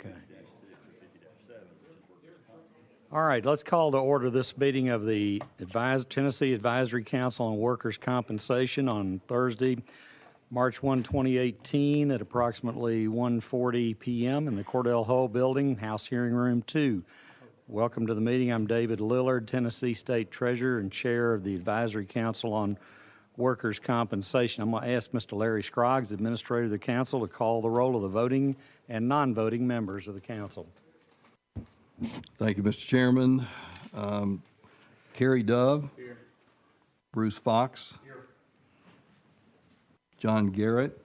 Okay. All right, let's call to order this meeting of the Tennessee Advisory Council on Workers' Compensation on Thursday, March 1, 2018 at approximately 1:40 p.m. in the Cordell Hull Building, House Hearing Room 2. Welcome to the meeting. I'm David Lillard, Tennessee State Treasurer and Chair of the Advisory Council on Workers' Compensation. I'm going to ask Mr. Larry Scroggs, Administrator of the Council, to call the roll of the voting and non-voting members of the Council. Thank you, Mr. Chairman. Carrie Dove. Here. Bruce Fox. Here. John Garrett.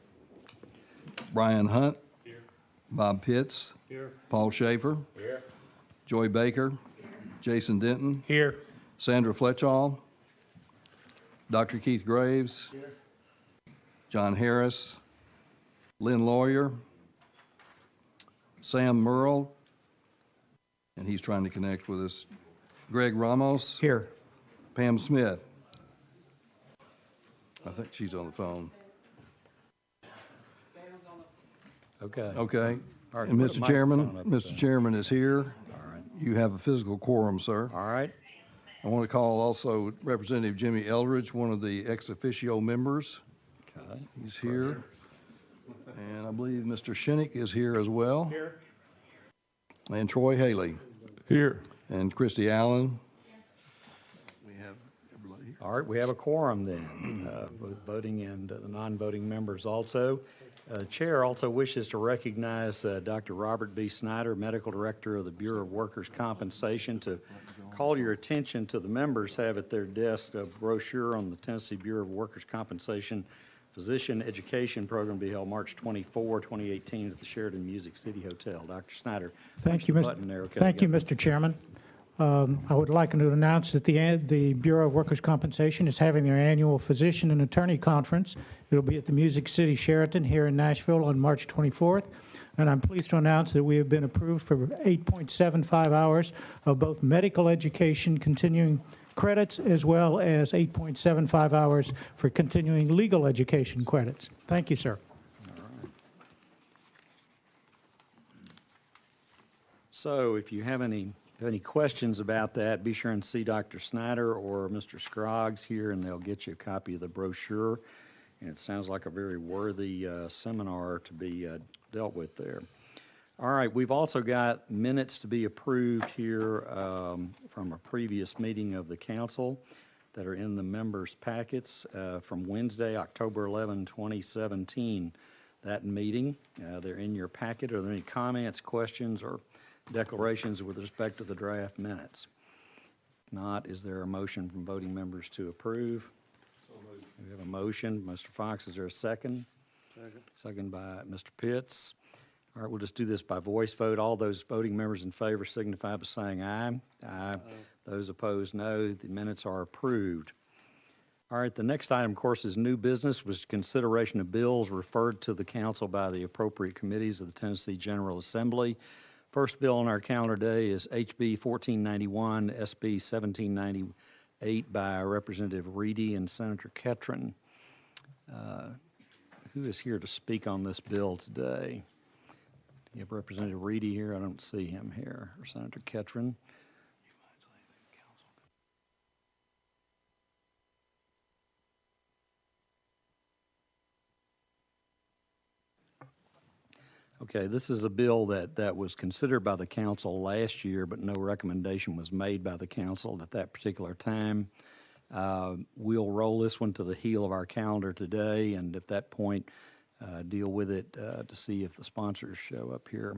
Brian Hunt. Here. Bob Pitts. Here. Paul Schaefer. Here. Joy Baker. Here. Jason Denton. Here. Sandra Fletchall. Dr. Keith Graves. Here. John Harris. Lynn Lawyer. Sam Merle. And he's trying to connect with us. Greg Ramos. Here. Pam Smith. I think she's on the phone. Okay. Okay. Right, and Mr. Chairman is here. All right. You have a physical quorum, sir. All right. I want to call also Representative Jimmy Eldridge, one of the ex officio members. Okay. He's here. And I believe Mr. Shinnick is here as well. Here. And Troy Haley. Here. And Christy Allen. We have everybody here. All right, we have a quorum then, both voting and the non-voting members also. The Chair also wishes to recognize Dr. Robert B. Snyder, Medical Director of the Bureau of Workers' Compensation, to call your attention to the members have at their desk a brochure on the Tennessee Bureau of Workers' Compensation Physician Education Program to be held March 24, 2018 at the Sheraton Music City Hotel. Dr. Snyder, thank you, Mr. Chairman. I would like to announce that the Bureau of Workers' Compensation is having their annual Physician and Attorney Conference. It'll be at the Music City Sheraton here in Nashville on March 24th. And I'm pleased to announce that we have been approved for 8.75 hours of both medical education continuing credits as well as 8.75 hours for continuing legal education credits. Thank you, sir. All right. So if you have any questions about that, be sure and see Dr. Snyder or Mr. Scroggs here, and they'll get you a copy of the brochure. And it sounds like a very worthy seminar to be dealt with there. All right, we've also got minutes to be approved here from a previous meeting of the council that are in the members' packets from Wednesday, October 11, 2017. That meeting, they're in your packet. Are there any comments, questions, or declarations with respect to the draft minutes? If not, is there a motion from voting members to approve? So moved. We have a motion. Mr. Fox, is there a second? Second. Second by Mr. Pitts. All right, we'll just do this by voice vote. All those voting members in favor signify by saying aye. Aye. Those opposed, no. The minutes are approved. All right, the next item, of course, is new business, was consideration of bills referred to the council by the appropriate committees of the Tennessee General Assembly. First bill on our calendar today is HB 1491, SB 1798 by Representative Reedy and Senator Ketron. Who is here to speak on this bill today? You have Representative Reedy here. I don't see him here. Or Senator Ketron. Okay, this is a bill that was considered by the council last year, but no recommendation was made by the council at that particular time. We'll roll this one to the heel of our calendar today, and at that point, deal with it to see if the sponsors show up here.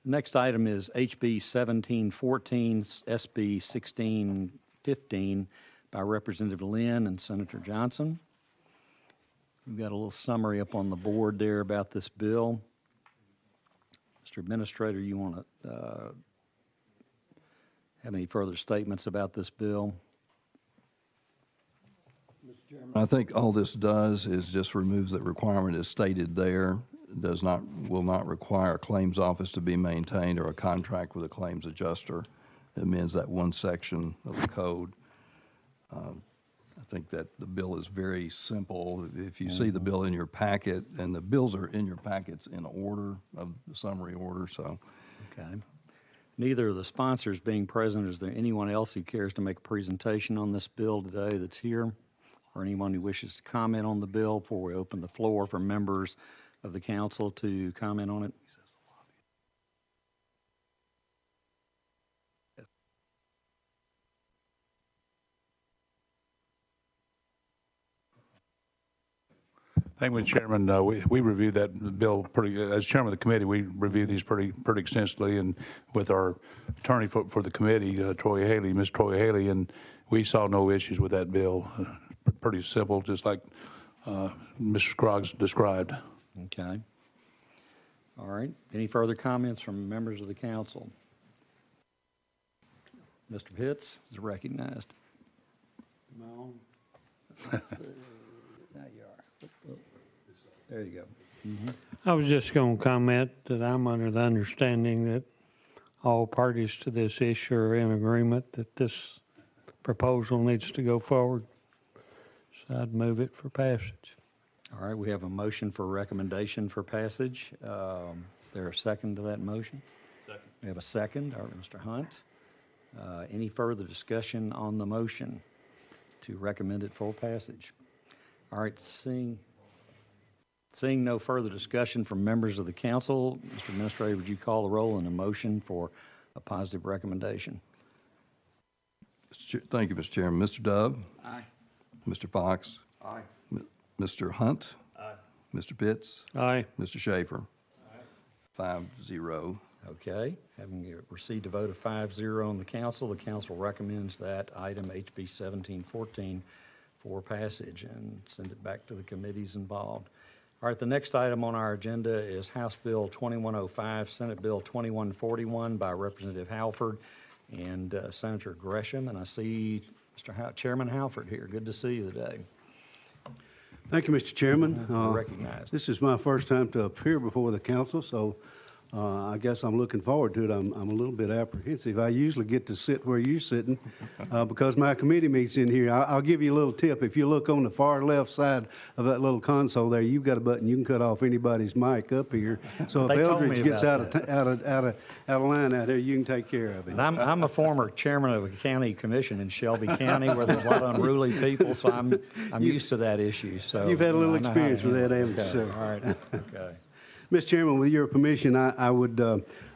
The next item is HB 1714, SB 1615 by Representative Lynn and Senator Johnson. We've got a little summary up on the board there about this bill. Mr. Administrator, you want to have any further statements about this bill? Mr. Chairman, I think all this does is just removes that requirement as stated there. Will not require a claims office to be maintained or a contract with a claims adjuster. It amends that one section of the code. I think that the bill is very simple. If you see the bill in your packet, and the bills are in your packets in order of the summary order, so Okay. Neither of the sponsors being present, is there anyone else who cares to make a presentation on this bill today that's here? Or anyone who wishes to comment on the bill before we open the floor for members of the council to comment on it? Thank you, Mr. Chairman. We reviewed that bill pretty, as chairman of the committee, we reviewed these pretty extensively, and with our attorney for the committee, Troy Haley, Ms. Troy Haley, and we saw no issues with that bill. Pretty simple, just like Mr. Scroggs described. Okay. All right. Any further comments from members of the council? Mr. Pitts is recognized. No. Now you are. There you go. I was just going to comment that I'm under the understanding that all parties to this issue are in agreement that this proposal needs to go forward. So I'd move it for passage. All right, we have a motion for recommendation for passage. Is there a second to that motion? Second. We have a second, all right, Mr. Hunt. Any further discussion on the motion to recommend it for passage? All right, seeing no further discussion from members of the council, Mr. Administrator, would you call the roll on the motion for a positive recommendation? Thank you, Mr. Chairman. Mr. Dove? Aye. Mr. Fox? Aye. Mr. Hunt? Aye. Mr. Pitts? Aye. Mr. Schaefer? 5-0. Okay, having received a vote of 5-0 on the council recommends that item HB 1714 for passage and send it back to the committees involved. All right, the next item on our agenda is House Bill 2105, Senate Bill 2141 by Representative Halford and Senator Gresham. And I see Chairman Halford here. Good to see you today. Thank you, Mr. Chairman. Recognized. This is my first time to appear before the council, so I guess I'm looking forward to it. I'm a little bit apprehensive. I usually get to sit where you're sitting because my committee meets in here. I'll give you a little tip. If you look on the far left side of that little console there, you've got a button. You can cut off anybody's mic up here. So if Eldridge gets out of line out here, you can take care of it. And I'm a former chairman of a county commission in Shelby County where there's a lot of unruly people, so I'm used to that issue. So You've had a little I know how to experience with that, handle it. haven't you, Okay, sir? all right, okay. Mr. Chairman, with your permission, I would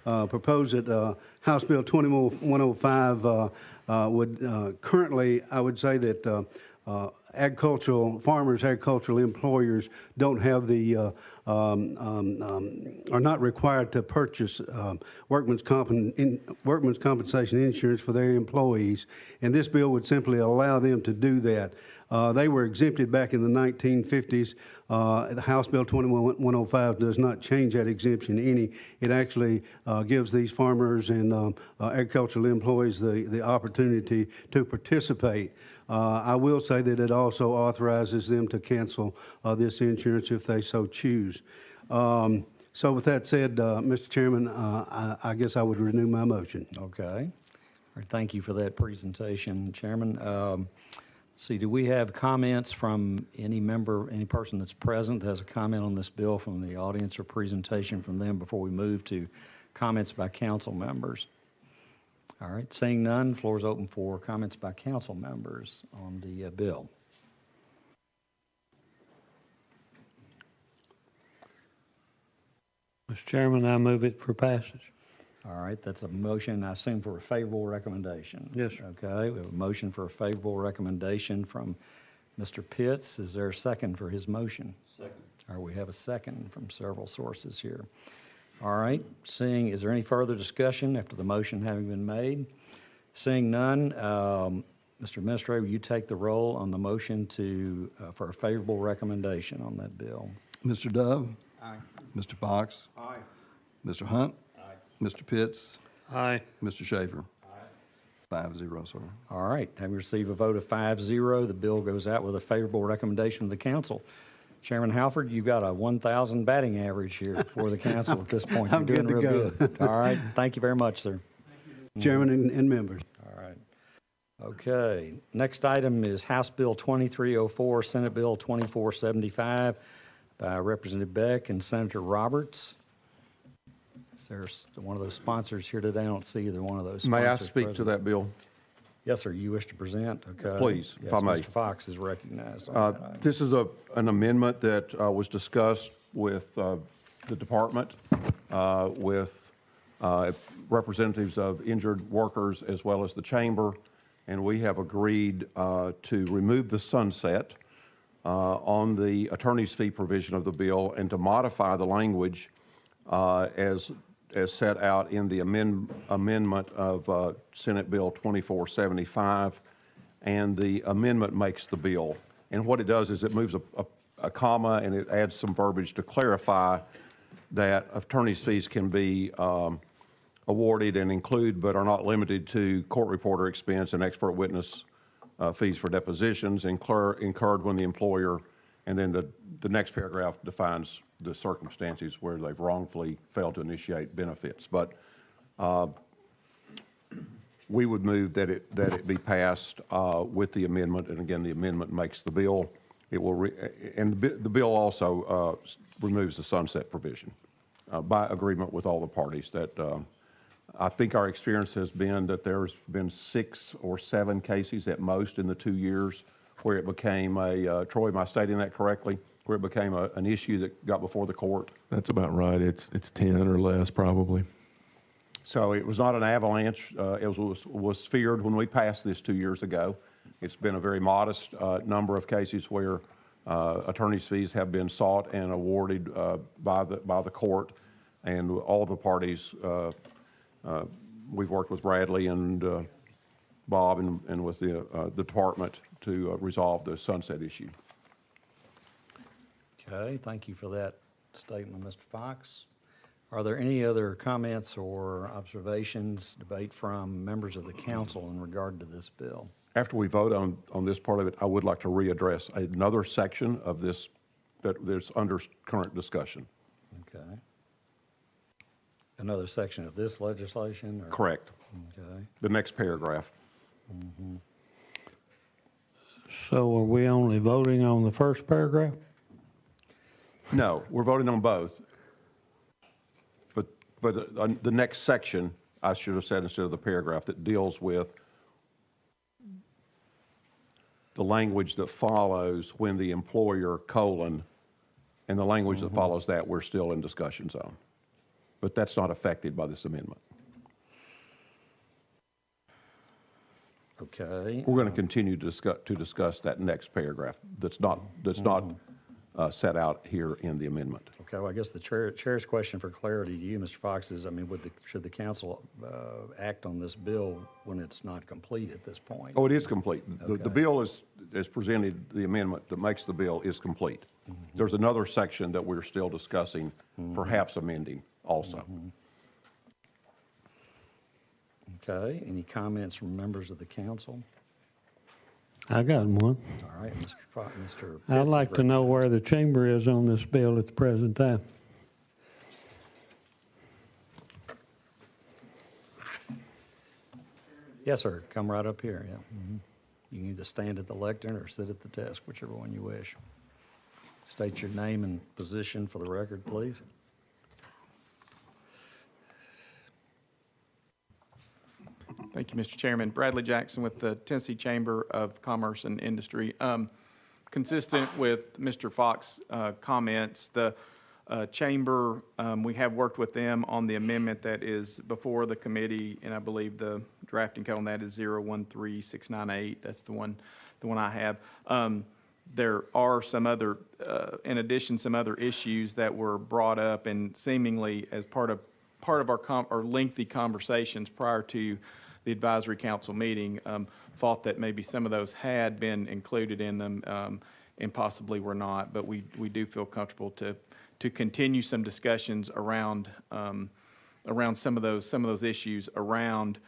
propose that House Bill 2105 would currently, I would say that agricultural employers don't have the, are not required to purchase workman's compensation insurance for their employees, and this bill would simply allow them to do that. They were exempted back in the 1950s. The House Bill 2105 does not change that exemption any. It actually gives these farmers and agricultural employees the opportunity to participate. I will say that it also authorizes them to cancel this insurance if they so choose. So with that said, Mr. Chairman, I guess I would renew my motion. Okay. All right, thank you for that presentation, Chairman. See, do we have comments from any member, any person that's present that has a comment on this bill from the audience or presentation from them before we move to comments by council members? All right, seeing none, floor is open for comments by council members on the bill. Mr. Chairman, I move it for passage. All right, that's a motion, I assume, for a favorable recommendation. Yes, sir. Okay, we have a motion for a favorable recommendation from Mr. Pitts. Is there a second for his motion? Second. All right, we have a second from several sources here. All right, is there any further discussion after the motion having been made? Seeing none, Mr. Administrator, will you take the roll on the motion for a favorable recommendation on that bill? Mr. Dove? Aye. Mr. Fox? Aye. Mr. Hunt? Aye. Mr. Pitts? Aye. Mr. Schaefer? 5-0, sir. All right, having received a vote of 5-0, the bill goes out with a favorable recommendation of the council. Chairman Halford, you've got a 1,000 batting average here for the council at this point. I'm You're doing good to real go. good. All right, thank you very much, sir. Chairman and members. All right. Okay, next item is House Bill 2304, Senate Bill 2475 by Representative Beck and Senator Roberts. Is there one of those sponsors here today? I don't see either one of those May I sponsors speak to present. that bill? Yes, sir. You wish to present? Okay. Please, if Yes, I may. Mr. Fox is recognized on that item. This is an amendment that was discussed with the department, with representatives of injured workers as well as the chamber, and we have agreed to remove the sunset on the attorney's fee provision of the bill and to modify the language as set out in the amendment of Senate Bill 2475, and the amendment makes the bill. And what it does is it moves a comma and it adds some verbiage to clarify that attorney's fees can be awarded and include but are not limited to court reporter expense and expert witness fees for depositions incurred when the employer, and then the next paragraph defines the circumstances where they've wrongfully failed to initiate benefits. But we would move that it be passed with the amendment, and again, the amendment makes the bill. It will, the bill also removes the sunset provision by agreement with all the parties. That I think our experience has been that there's been 6 or 7 cases at most in the 2 years where it became Troy, am I stating that correctly? Where it became an issue that got before the court. That's about right. It's 10 or less probably. So it was not an avalanche. It was feared when we passed this 2 years ago. It's been a very modest number of cases where attorney's fees have been sought and awarded by the court, and all the parties. We've worked with Bradley and Bob and with the department to resolve the sunset issue. Okay, thank you for that statement, Mr. Fox. Are there any other comments or observations, debate from members of the council in regard to this bill? After we vote on this part of it, I would like to readdress another section of this that's under current discussion. Okay. Another section of this legislation? Or? Correct. Okay. The next paragraph. So are we only voting on the first paragraph? No, we're voting on both. But the next section, I should have said instead of the paragraph, that deals with the language that follows when the employer : and the language that follows that we're still in discussion zone. But that's not affected by this amendment. Okay. We're going to continue to discuss that next paragraph that's not set out here in the amendment. Okay, well, I guess the chair's question for clarity to you, Mr. Fox, is, I mean, should the council act on this bill when it's not complete at this point? Oh, it is complete. Okay. The bill is presented, the amendment that makes the bill is complete. There's another section that we're still discussing, perhaps amending also. Okay, any comments from members of the council? I got one. All right, Mr. Fox, Mr. Pitts I'd is like to know where the chamber is on this bill at the present time. Yes, sir, come right up here, yeah. You can either stand at the lectern or sit at the desk, whichever one you wish. State your name and position for the record, please. Thank you, Mr. Chairman. Bradley Jackson with the Tennessee Chamber of Commerce and Industry. Consistent with Mr. Fox's comments, the Chamber, we have worked with them on the amendment that is before the committee, and I believe the drafting code on that is 013698. That's the one I have. There are some other, in addition, some other issues that were brought up and seemingly as part of our lengthy conversations prior to the advisory council meeting, thought that maybe some of those had been included in them and possibly were not. But we do feel comfortable to continue some discussions around some of those issues around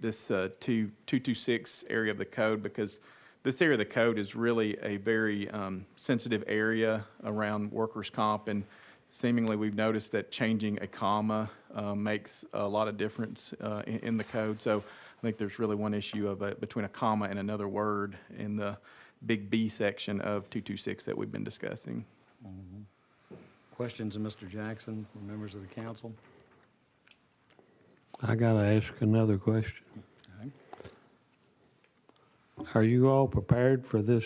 this 226 area of the code, because this area of the code is really a very sensitive area around workers' comp, and seemingly we've noticed that changing a comma makes a lot of difference in the code. So I think there's really one issue of between a comma and another word in the big B section of 226 that we've been discussing. Questions of Mr. Jackson from members of the council? I got to ask another question. Are you all prepared for this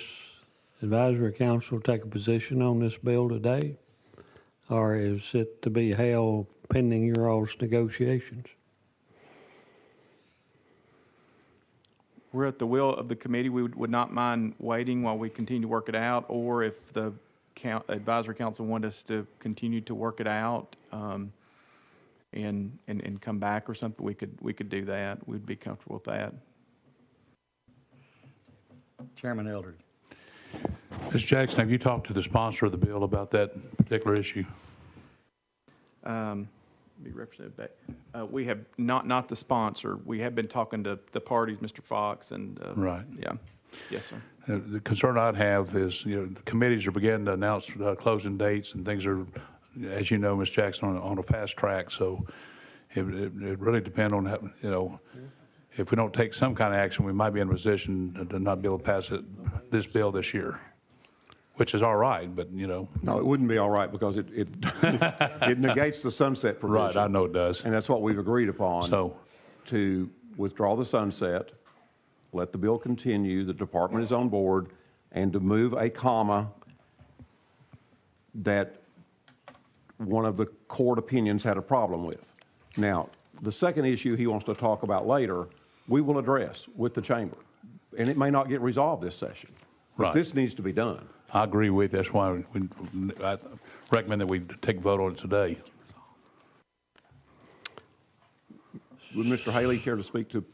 advisory council to take a position on this bill today? Or is it to be held pending your all's negotiations? We're at the will of the committee. We would not mind waiting while we continue to work it out, or if the advisory council want us to continue to work it out and come back or something, we could do that. We'd be comfortable with that. Chairman Eldridge. Ms. Jackson, have you talked to the sponsor of the bill about that particular issue? Be represented back. We have not the sponsor. We have been talking to the parties, Mr. Fox, and Right. Yeah. Yes, sir. The concern I'd have is, the committees are beginning to announce closing dates, and things are, as you know, Ms. Jackson, on a fast track. So it really depends on how, if we don't take some kind of action, we might be in a position to not be able to pass this bill this year, which is all right, but, No, it wouldn't be all right because it negates the sunset provision. Right, I know it does. And that's what we've agreed upon. So, To withdraw the sunset, let the bill continue, the department is on board, and to move a comma that one of the court opinions had a problem with. Now, the second issue he wants to talk about later, we will address with the chamber. And it may not get resolved this session. But Right. this needs to be done. I agree with you. That's why I recommend that we take a vote on it today. Would Mr. Haley care to speak to?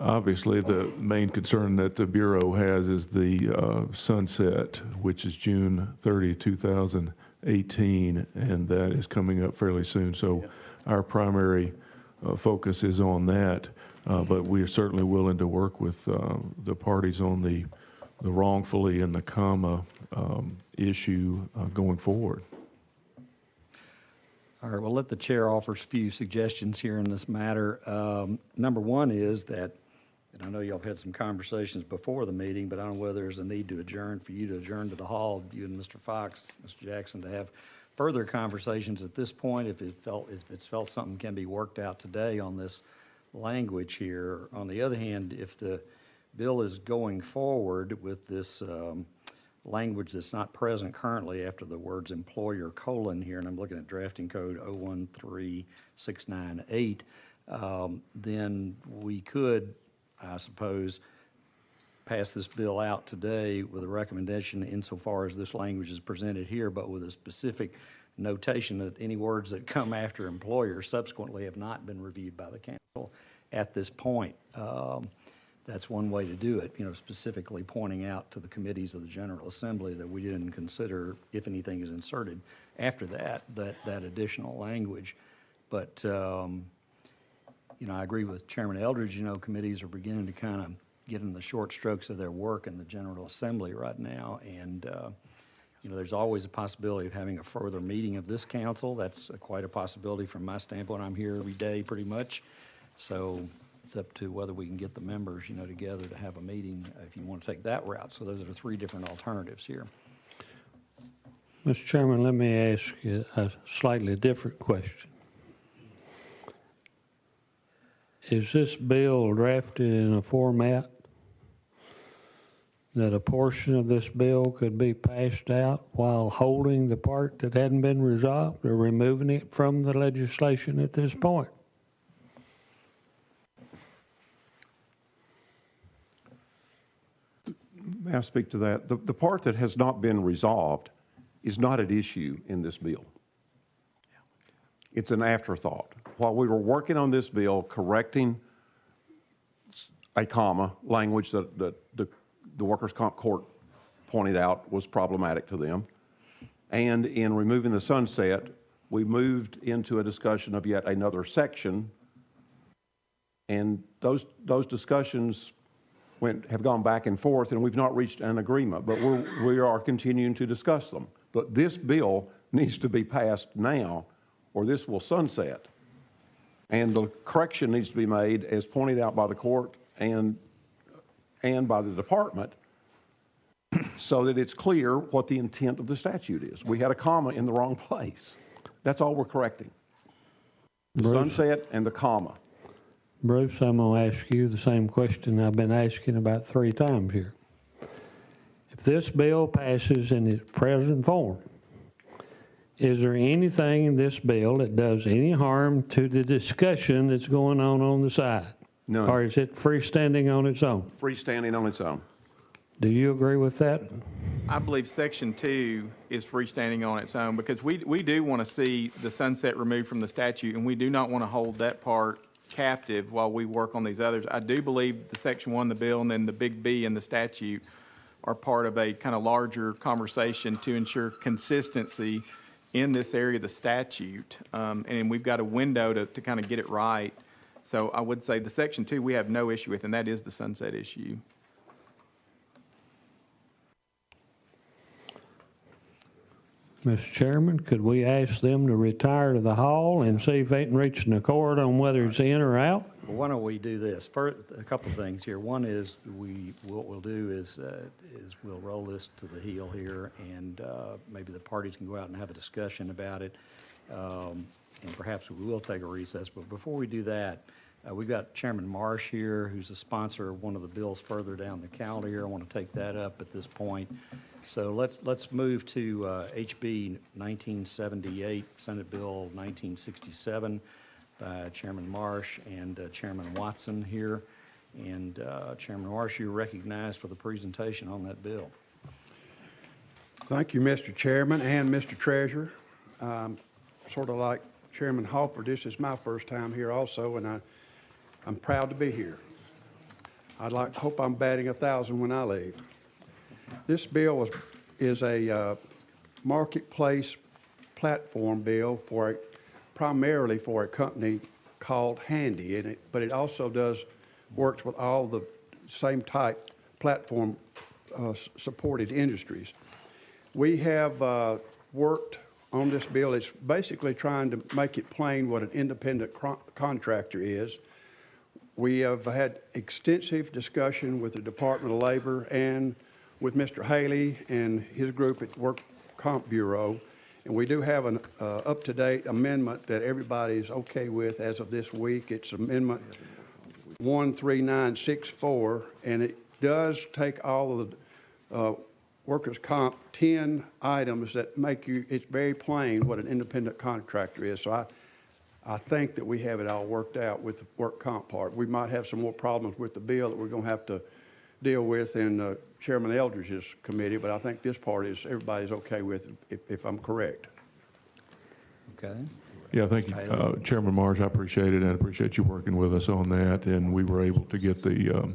Obviously, the main concern that the Bureau has is the sunset, which is June 30, 2018, and that is coming up fairly soon. So our primary focus is on that, but we are certainly willing to work with the parties on the wrongfully and the comma issue going forward. All right, well, let the chair offer a few suggestions here in this matter. Number one is that, and I know y'all have had some conversations before the meeting, but I don't know whether there's a need to adjourn, for you to adjourn to the hall, you and Mr. Fox, Mr. Jackson, to have further conversations at this point, if it's felt something can be worked out today on this language here. On the other hand, if the bill is going forward with this language that's not present currently after the words employer : here, and I'm looking at drafting code 013698, then we could, I suppose, pass this bill out today with a recommendation insofar as this language is presented here, but with a specific notation that any words that come after employer subsequently have not been reviewed by the council at this point. That's one way to do it, specifically pointing out to the committees of the General Assembly that we didn't consider, if anything is inserted after that additional language. But, I agree with Chairman Eldridge, committees are beginning to kind of get in the short strokes of their work in the General Assembly right now. And, there's always a possibility of having a further meeting of this council. That's quite a possibility from my standpoint. I'm here every day pretty much. So it's up to whether we can get the members, together to have a meeting if you want to take that route. So those are the three different alternatives here. Mr. Chairman, let me ask you a slightly different question. Is this bill drafted in a format that a portion of this bill could be passed out while holding the part that hadn't been resolved, or removing it from the legislation at this point? May I speak to that? The part that has not been resolved is not at issue in this bill. It's an afterthought. While we were working on this bill, correcting a comma language that the workers' comp court pointed out was problematic to them, and in removing the sunset, we moved into a discussion of yet another section, and those discussions have gone back and forth, and we've not reached an agreement, but we are continuing to discuss them. But this bill needs to be passed now, or this will sunset. And the correction needs to be made, as pointed out by the court and by the department, so that it's clear what the intent of the statute is. We had a comma in the wrong place. That's all we're correcting. The Bruce? sunset and the comma. Bruce, I'm going to ask you the same question I've been asking about 3 times here. If this bill passes in its present form, is there anything in this bill that does any harm to the discussion that's going on the side? None. Or is it freestanding on its own? Freestanding on its own. Do you agree with that? I believe Section 2 is freestanding on its own because we do want to see the sunset removed from the statute, and we do not want to hold that part captive while we work on these others. I do believe the Section 1 of the bill and then the big B in the statute are part of a kind of larger conversation to ensure consistency in this area of the statute. And we've got a window to kind of get it right. So I would say the Section 2 we have no issue with, and that is the sunset issue. Mr. Chairman, could we ask them to retire to the hall and see if they can reach an accord on whether it's in or out? Well, why don't we do this? First, a couple of things here. One is what we'll do is we'll roll this to the heel here, and maybe the parties can go out and have a discussion about it, and perhaps we will take a recess. But before we do that, we've got Chairman Marsh here, who's the sponsor of one of the bills further down the calendar here. I want to take that up at this point. So let's move to HB 1978, Senate Bill 1967, by Chairman Marsh and Chairman Watson here. And Chairman Marsh, you're recognized for the presentation on that bill. Thank you, Mr. Chairman and Mr. Treasurer. Sort of like Chairman Hopper, this is my first time here also, and I'm proud to be here. Hope I'm batting 1,000 when I leave. This bill is a marketplace platform bill primarily for a company called Handy, but it also works with all the same type platform supported industries. We have worked on this bill. It's basically trying to make it plain what an independent contractor is. We have had extensive discussion with the Department of Labor and with Mr. Haley and his group at Work Comp Bureau, and we do have an up-to-date amendment that everybody's okay with as of this week. It's Amendment 13964, and it does take all of the Workers' Comp 10 items that it's very plain what an independent contractor is. So I think that we have it all worked out with the Work Comp part. We might have some more problems with the bill that we're going to have to deal with in Chairman Eldridge's committee, but I think this part everybody's okay with, if I'm correct. Okay. Yeah, thank you, Chairman Marsh. I appreciate it, and I appreciate you working with us on that. And we were able to get the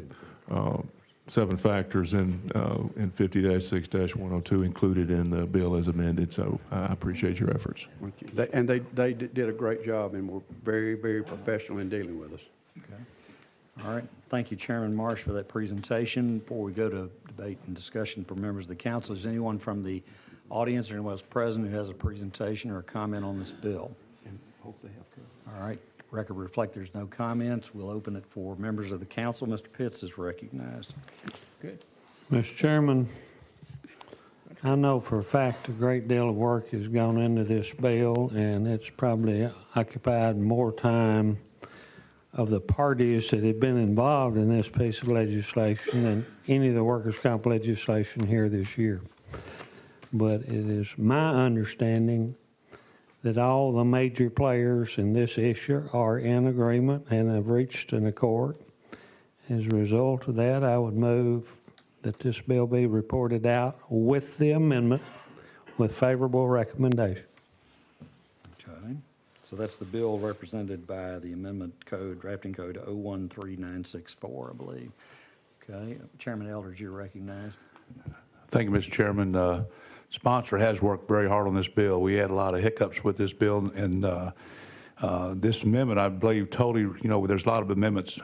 7 factors in 50-6-102 included in the bill as amended. So I appreciate your efforts. Thank you. They did a great job and were very, very professional in dealing with us. Okay. All right. Thank you, Chairman Marsh, for that presentation. Before we go to debate and discussion for members of the council, is anyone from the audience or anyone else present who has a presentation or a comment on this bill? All right. Record reflect there's no comments. We'll open it for members of the council. Mr. Pitts is recognized. Good. Mr. Chairman, I know for a fact a great deal of work has gone into this bill, and it's probably occupied more time of the parties that have been involved in this piece of legislation than any of the workers' comp legislation here this year. But it is my understanding that all the major players in this issue are in agreement and have reached an accord. As a result of that, I would move that this bill be reported out with the amendment with favorable recommendation. Okay. So that's the bill represented by the amendment code, drafting code 013964, I believe. Okay. Chairman Eldridge, you're recognized. Thank you, Mr. Chairman. Sponsor has worked very hard on this bill. We had a lot of hiccups with this bill, and this amendment, I believe, totally, there's a lot of amendments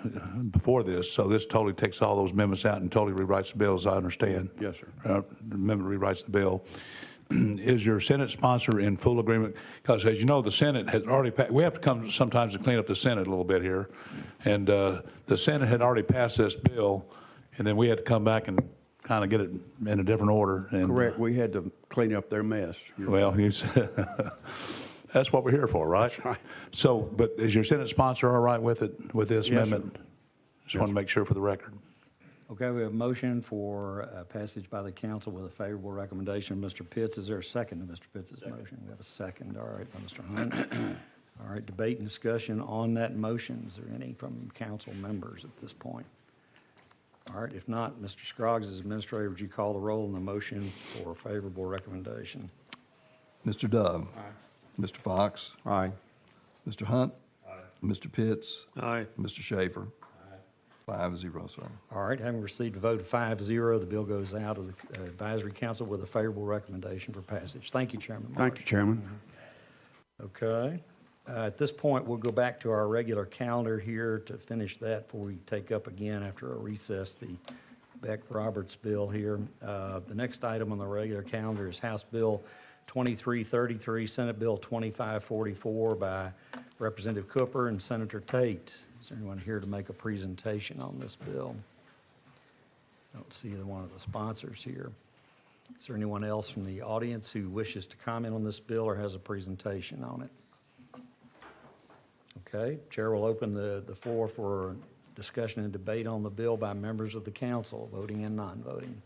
before this, so this totally takes all those amendments out and totally rewrites the bill, as I understand. Yes, sir. The amendment rewrites the bill. Is your Senate sponsor in full agreement? Because as you know, the Senate has already we have to come sometimes to clean up the Senate a little bit here. And the Senate had already passed this bill, and then we had to come back and kind of get it in a different order. And, Correct. We had to clean up their mess. well, That's what we're here for, right? That's right. So, but is your Senate sponsor all right with it, with this Yes, sir. amendment? Just want to make sure for the record. Okay, we have a motion for passage by the council with a favorable recommendation of Mr. Pitts. Is there a second to Mr. Pitts' motion? We have a second, all right, by Mr. Hunt. All right, debate and discussion on that motion. Is there any from council members at this point? All right, if not, Mr. Scroggs, as administrator, would you call the roll on the motion for a favorable recommendation? Mr. Dove? Aye. Mr. Fox? Aye. Mr. Hunt? Aye. Mr. Pitts? Aye. Mr. Schaefer? 5-0, sir. All right, having received a vote of 5-0, the bill goes out of the advisory council with a favorable recommendation for passage. Thank you, Chairman Marsh. Thank you, Chairman. Okay. At this point, we'll go back to our regular calendar here to finish that before we take up again after a recess the Beck-Roberts bill here. The next item on the regular calendar is House Bill 2333, Senate Bill 2544 by Representative Cooper and Senator Tate. Is there anyone here to make a presentation on this bill? I don't see either one of the sponsors here. Is there anyone else from the audience who wishes to comment on this bill or has a presentation on it? Okay, Chair will open the floor for discussion and debate on the bill by members of the council, voting and non-voting.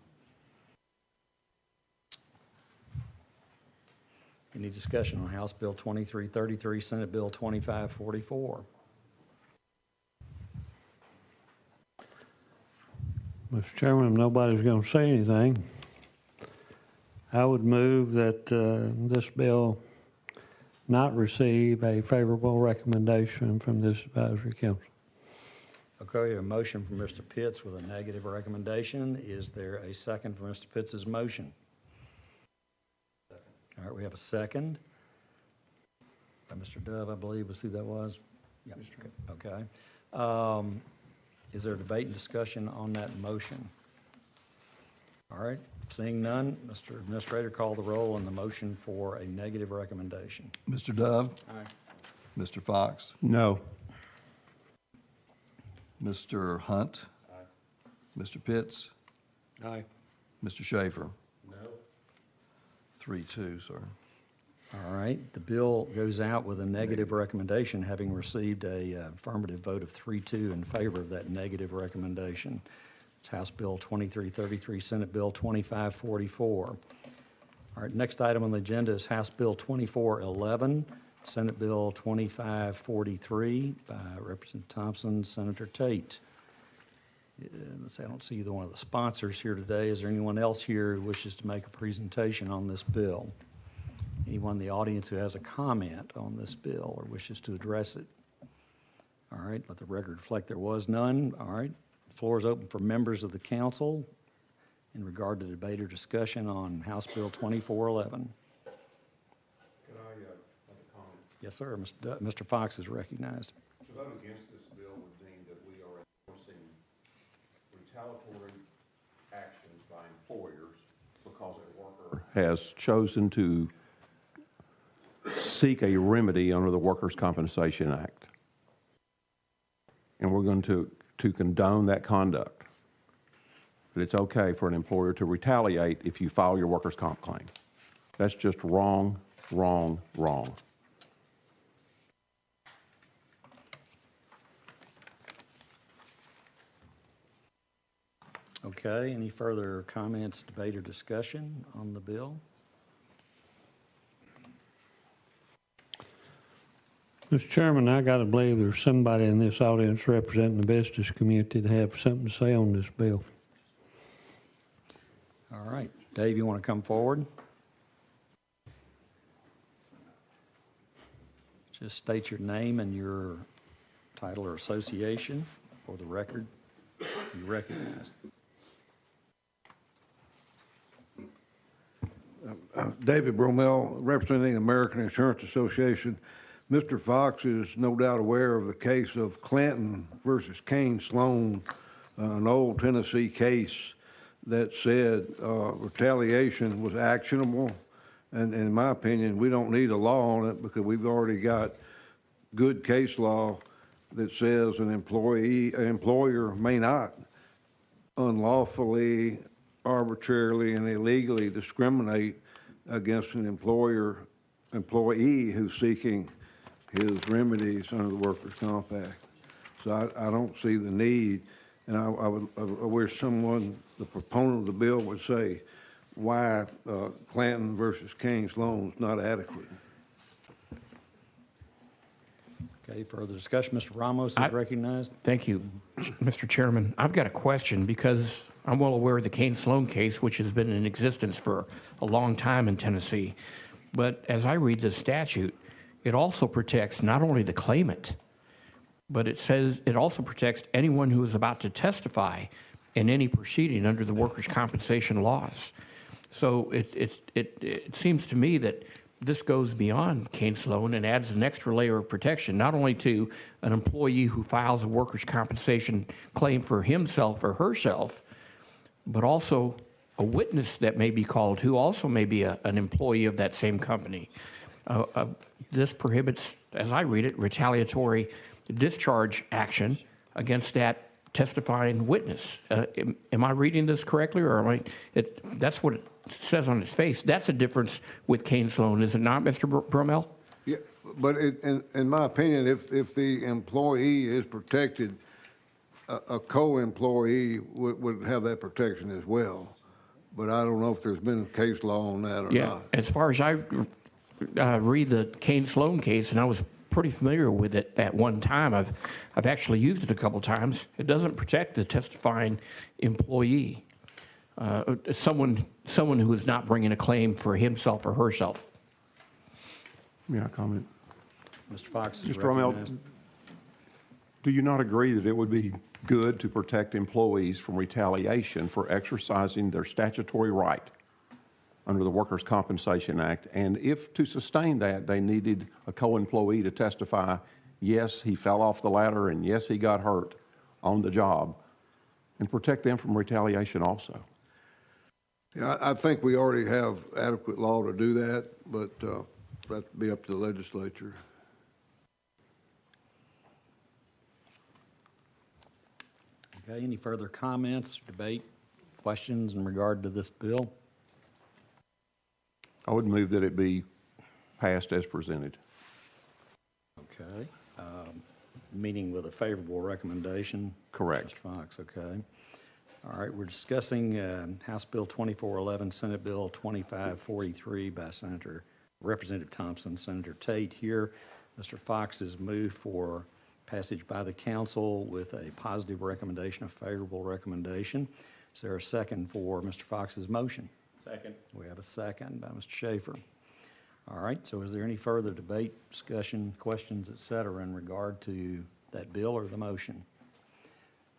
Any discussion on House Bill 2333, Senate Bill 2544? Mr. Chairman, if nobody's going to say anything, I would move that this bill not receive a favorable recommendation from this advisory council. Okay, we have a motion from Mr. Pitts with a negative recommendation. Is there a second for Mr. Pitts' motion? Second. All right, we have a second by Mr. Dove, I believe was who that was. Yeah. Okay. Is there a debate and discussion on that motion? All right, seeing none, Mr. Administrator, call the roll on the motion for a negative recommendation. Mr. Dove? Aye. Mr. Fox? No. Mr. Hunt? Aye. Mr. Pitts? Aye. Mr. Schaefer? No. 3-2, sir. All right, the bill goes out with a negative recommendation, having received a affirmative vote of 3-2 in favor of that negative recommendation. It's House Bill 2333, Senate Bill 2544. All right, next item on the agenda is House Bill 2411, Senate Bill 2543 by Representative Thompson, Senator Tate. Let's see, I don't see either one of the sponsors here today. Is there anyone else here who wishes to make a presentation on this bill? Anyone in the audience who has a comment on this bill or wishes to address it? All right, let the record reflect there was none. All right, the floor is open for members of the council in regard to debate or discussion on House Bill 2411. Can I make a comment? Yes, sir. Mr. Fox is recognized. To vote against this bill would mean that we are enforcing retaliatory actions by employers because a worker has chosen to seek a remedy under the Workers' Compensation Act. And we're going to condone that conduct. But it's okay for an employer to retaliate if you file your workers' comp claim. That's just wrong, wrong, wrong. Okay, any further comments, debate, or discussion on the bill? Mr. Chairman, I got to believe there's somebody in this audience representing the business community to have something to say on this bill. All right, Dave, you want to come forward? Just state your name and your title or association for the record. You recognized. David Bromell, representing the American Insurance Association. Mr. Fox is no doubt aware of the case of Clinton versus Kane Sloan, an old Tennessee case that said retaliation was actionable. And in my opinion, we don't need a law on it because we've already got good case law that says an employer may not unlawfully, arbitrarily, and illegally discriminate against an employer employee who's seeking his remedies under the Workers' Comp Act. So I don't see the need, and I wish someone, the proponent of the bill, would say why Clanton versus King Sloan is not adequate. Okay, further discussion. Mr. Ramos is recognized. Thank you, Mr. Chairman. I've got a question because I'm well aware of the Kane Sloan case, which has been in existence for a long time in Tennessee. But as I read the statute, it also protects not only the claimant, but it says it also protects anyone who is about to testify in any proceeding under the workers' compensation laws. So it seems to me that this goes beyond Kane Sloan and adds an extra layer of protection, not only to an employee who files a workers' compensation claim for himself or herself, but also a witness that may be called who also may be an employee of that same company. This prohibits, as I read it, retaliatory discharge action against that testifying witness. Am I reading this correctly, or am I? That's what it says on its face. That's a difference with Kane Sloan, is it not, Mr. Bromell? Yeah, but in my opinion, if the employee is protected, a co-employee would have that protection as well. But I don't know if there's been case law on that or not. As far as I read the Kane Sloan case, and I was pretty familiar with it at one time. I've actually used it a couple times. It doesn't protect the testifying employee, someone who is not bringing a claim for himself or herself. May I comment? Mr. Fox is Mr. Romel, recognized. do you not agree that it would be good to protect employees from retaliation for exercising their statutory right under the Workers' Compensation Act? And if to sustain that, they needed a co-employee to testify, yes, he fell off the ladder and yes, he got hurt on the job, and protect them from retaliation also. Yeah, I think we already have adequate law to do that, but that'd be up to the legislature. Okay, any further comments, debate, questions in regard to this bill? I would move that it be passed as presented. Okay. Meeting with a favorable recommendation? Correct. Mr. Fox, okay. All right, we're discussing House Bill 2411, Senate Bill 2543 by Representative Thompson, Senator Tate here. Mr. Fox has moved for passage by the council with a positive recommendation, a favorable recommendation. Is there a second for Mr. Fox's motion? Second. We have a second by Mr. Schaefer. All right, so is there any further debate, discussion, questions, et cetera, in regard to that bill or the motion?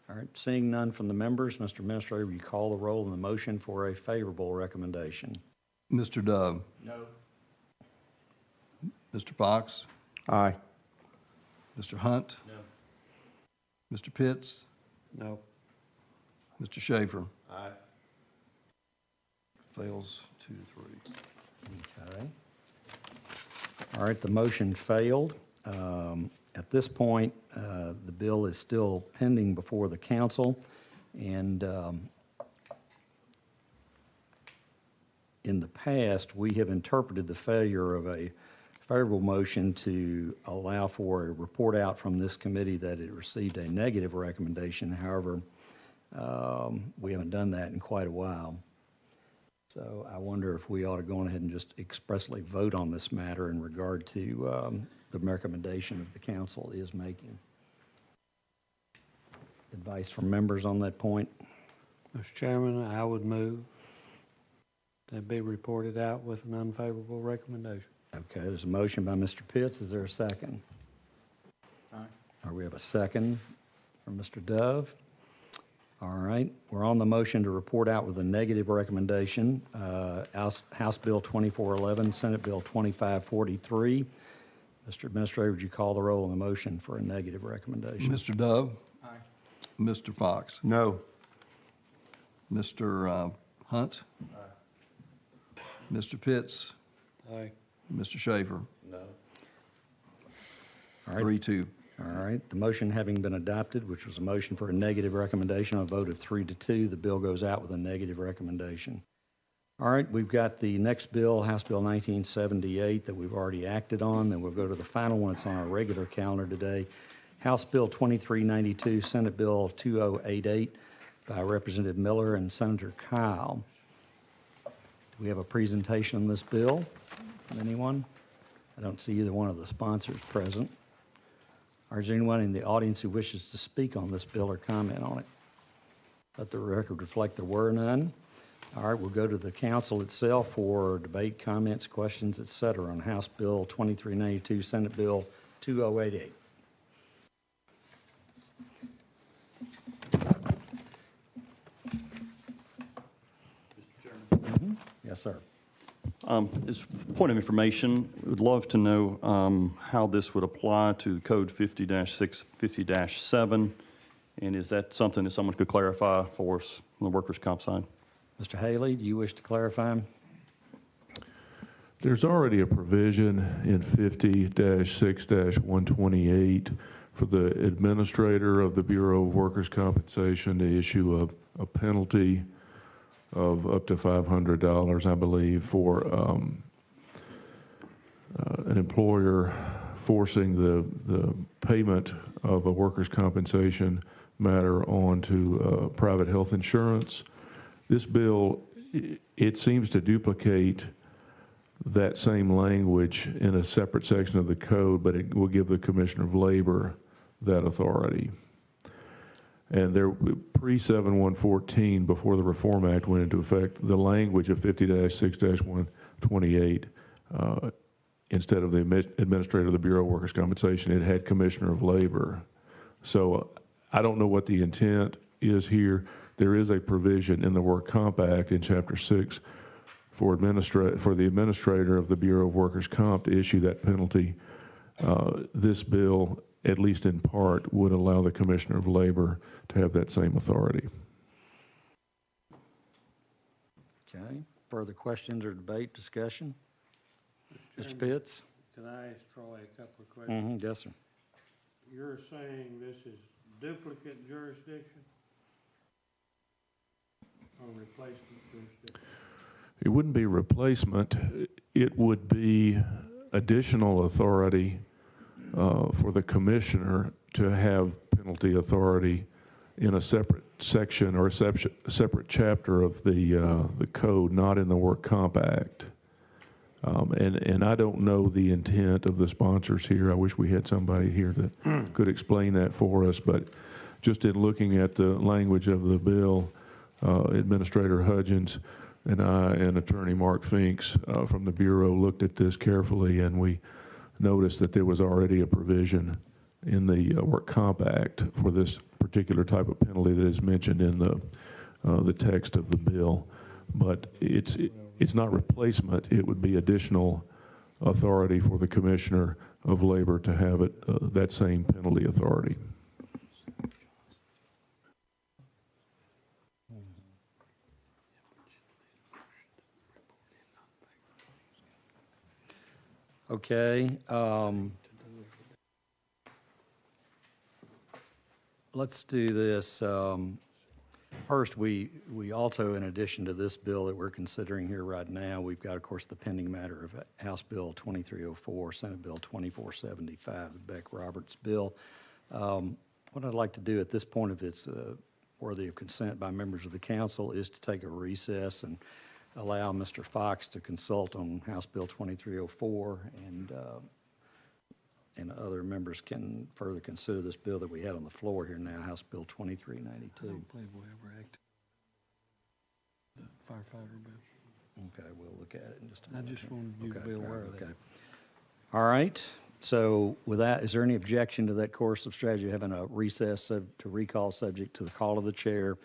All right, seeing none from the members, Mr. Administrator, will you call the roll on the motion for a favorable recommendation? Mr. Dove? No. Mr. Fox? Aye. Mr. Hunt? No. Mr. Pitts? No. Mr. Schaefer? Aye. Fails 2-3. Okay. All right, the motion failed. At this point, the bill is still pending before the council, and in the past, we have interpreted the failure of a favorable motion to allow for a report out from this committee that it received a negative recommendation. However, we haven't done that in quite a while. So I wonder if we ought to go ahead and just expressly vote on this matter in regard to the recommendation of the council is making. Advice from members on that point? Mr. Chairman, I would move that be reported out with an unfavorable recommendation. Okay, there's a motion by Mr. Pitts. Is there a second? Aye. Or we have a second from Mr. Dove. All right, we're on the motion to report out with a negative recommendation. House Bill 2411, Senate Bill 2543. Mr. Administrator, would you call the roll on the motion for a negative recommendation? Mr. Dove? Aye. Mr. Fox? No. Mr. Hunt? Aye. Mr. Pitts? Aye. Mr. Schaefer? No. All right. 3-2. All right, the motion having been adopted, which was a motion for a negative recommendation, on a vote of 3-2, the bill goes out with a negative recommendation. All right, we've got the next bill, House Bill 1978, that we've already acted on. Then we'll go to the final one that's on our regular calendar today, House Bill 2392, Senate Bill 2088 by Representative Miller and Senator Kyle. Do we have a presentation on this bill from anyone? I don't see either one of the sponsors present. Or is there anyone in the audience who wishes to speak on this bill or comment on it? Let the record reflect there were none. All right, we'll go to the council itself for debate, comments, questions, et cetera, on House Bill 2392, Senate Bill 2088. Yes, sir. As a point of information, we would love to know how this would apply to Code 50-6, 50-7, and is that something that someone could clarify for us on the workers' comp side? Mr. Haley, do you wish to clarify? There's already a provision in 50-6-128 for the administrator of the Bureau of Workers' Compensation to issue a penalty of up to $500, I believe, for an employer forcing the payment of a workers' compensation matter onto private health insurance. This bill, it seems to duplicate that same language in a separate section of the code, but it will give the Commissioner of Labor that authority. And there, pre-7114, before the Reform Act went into effect, the language of 50-6-128, instead of the administrator of the Bureau of Workers' Compensation, it had Commissioner of Labor. So I don't know what the intent is here. There is a provision in the Work Comp Act in Chapter 6 for the administrator of the Bureau of Workers' Comp to issue that penalty. This bill, at least in part, would allow the Commissioner of Labor to have that same authority. Okay. Further questions or debate, discussion? Mr. Pitts? Can I ask Troy a couple of questions? Yes, sir. You're saying this is duplicate jurisdiction or replacement jurisdiction? It wouldn't be replacement. It would be additional authority for the commissioner to have penalty authority in a separate section or a separate chapter of the code, not in the Work Comp Act. And I don't know the intent of the sponsors here. I wish we had somebody here that could explain that for us, but just in looking at the language of the bill, Administrator Hudgens and I and Attorney Mark Finks from the Bureau looked at this carefully, and we noticed that there was already a provision in the Work Comp Act for this particular type of penalty that is mentioned in the text of the bill. But it's not replacement. It would be additional authority for the Commissioner of Labor to have that same penalty authority. Okay. Let's do this. First, we also, in addition to this bill that we're considering here right now, we've got, of course, the pending matter of House Bill 2304, Senate Bill 2475, the Beck-Roberts bill. What I'd like to do at this point, if it's worthy of consent by members of the council, is to take a recess and allow Mr. Fox to consult on House Bill 2304, and other members can further consider this bill that we had on the floor here now, House Bill 2392. I don't believe we ever acted the firefighter bill. Okay, we'll look at it in just a I minute. just wanted you to be aware of that. All right. So with that, is there any objection to that course of strategy, having a recess to recall subject to the call of the chair,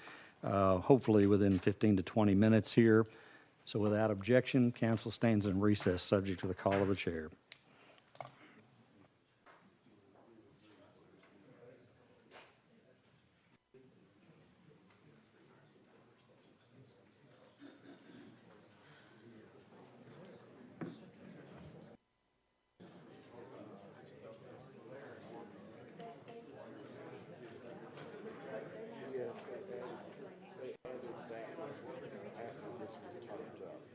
hopefully within 15 to 20 minutes here? So without objection, council stands in recess subject to the call of the chair. This was typed up.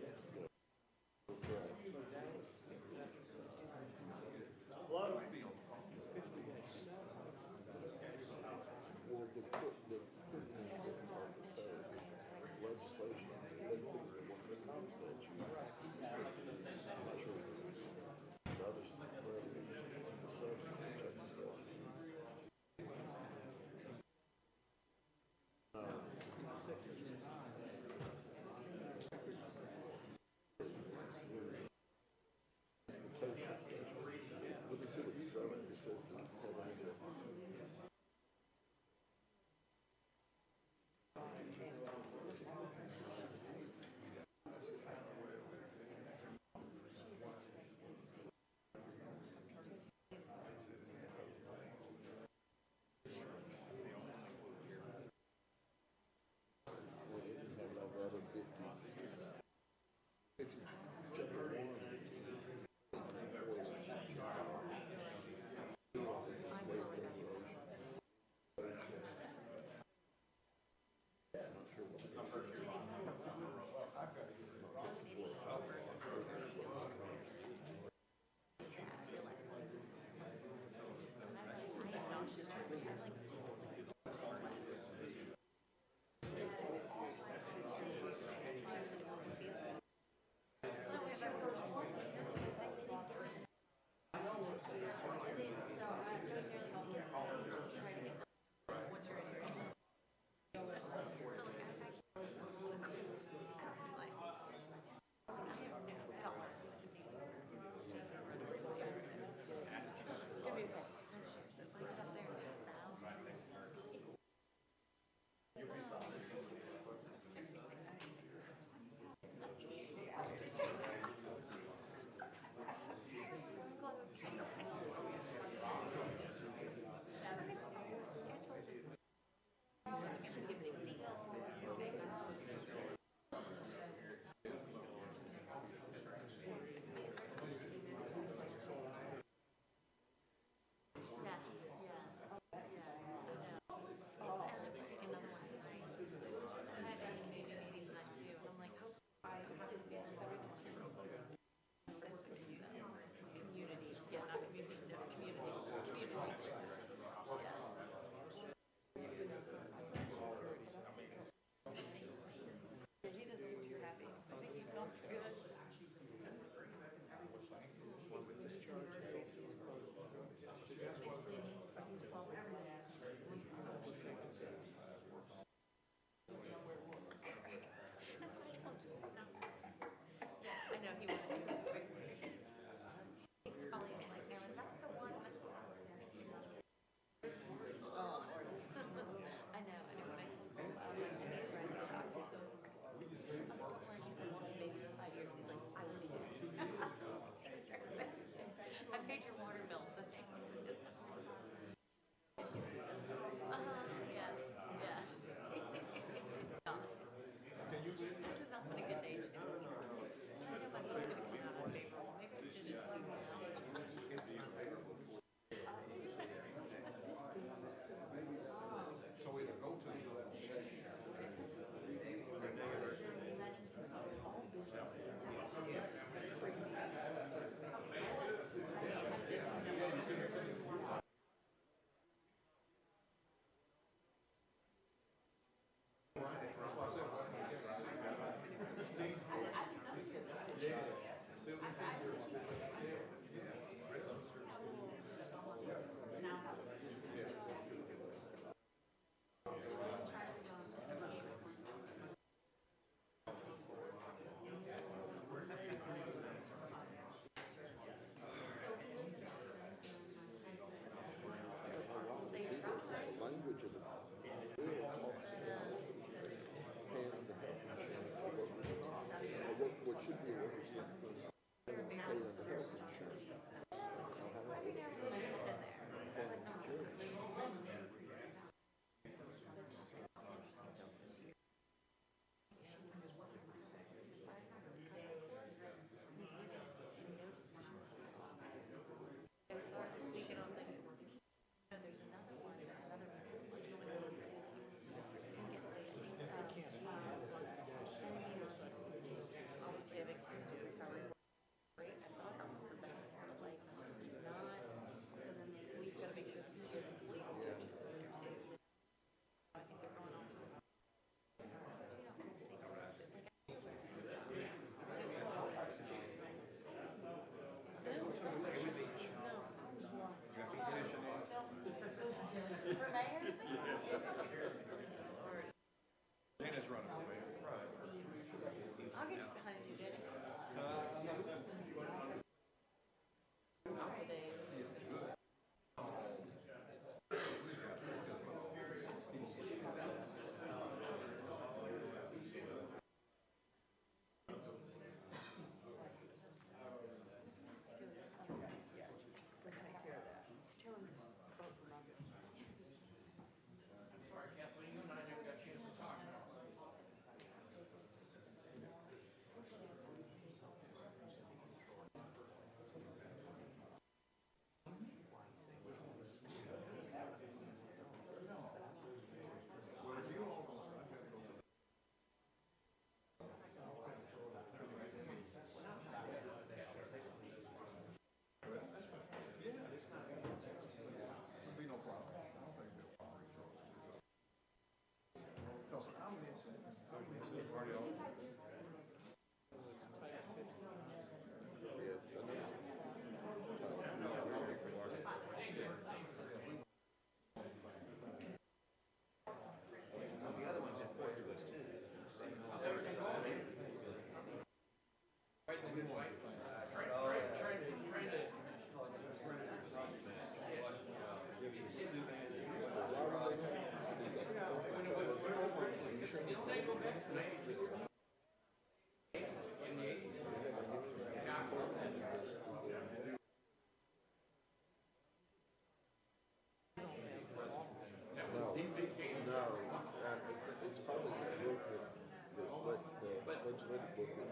it's probably the book the legislative book that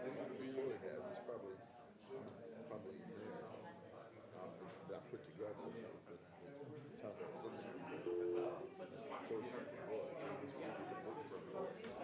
Troy has is probably in there. That put together, but it's how that's in there. Troy has the book. It's one of the book for everyone.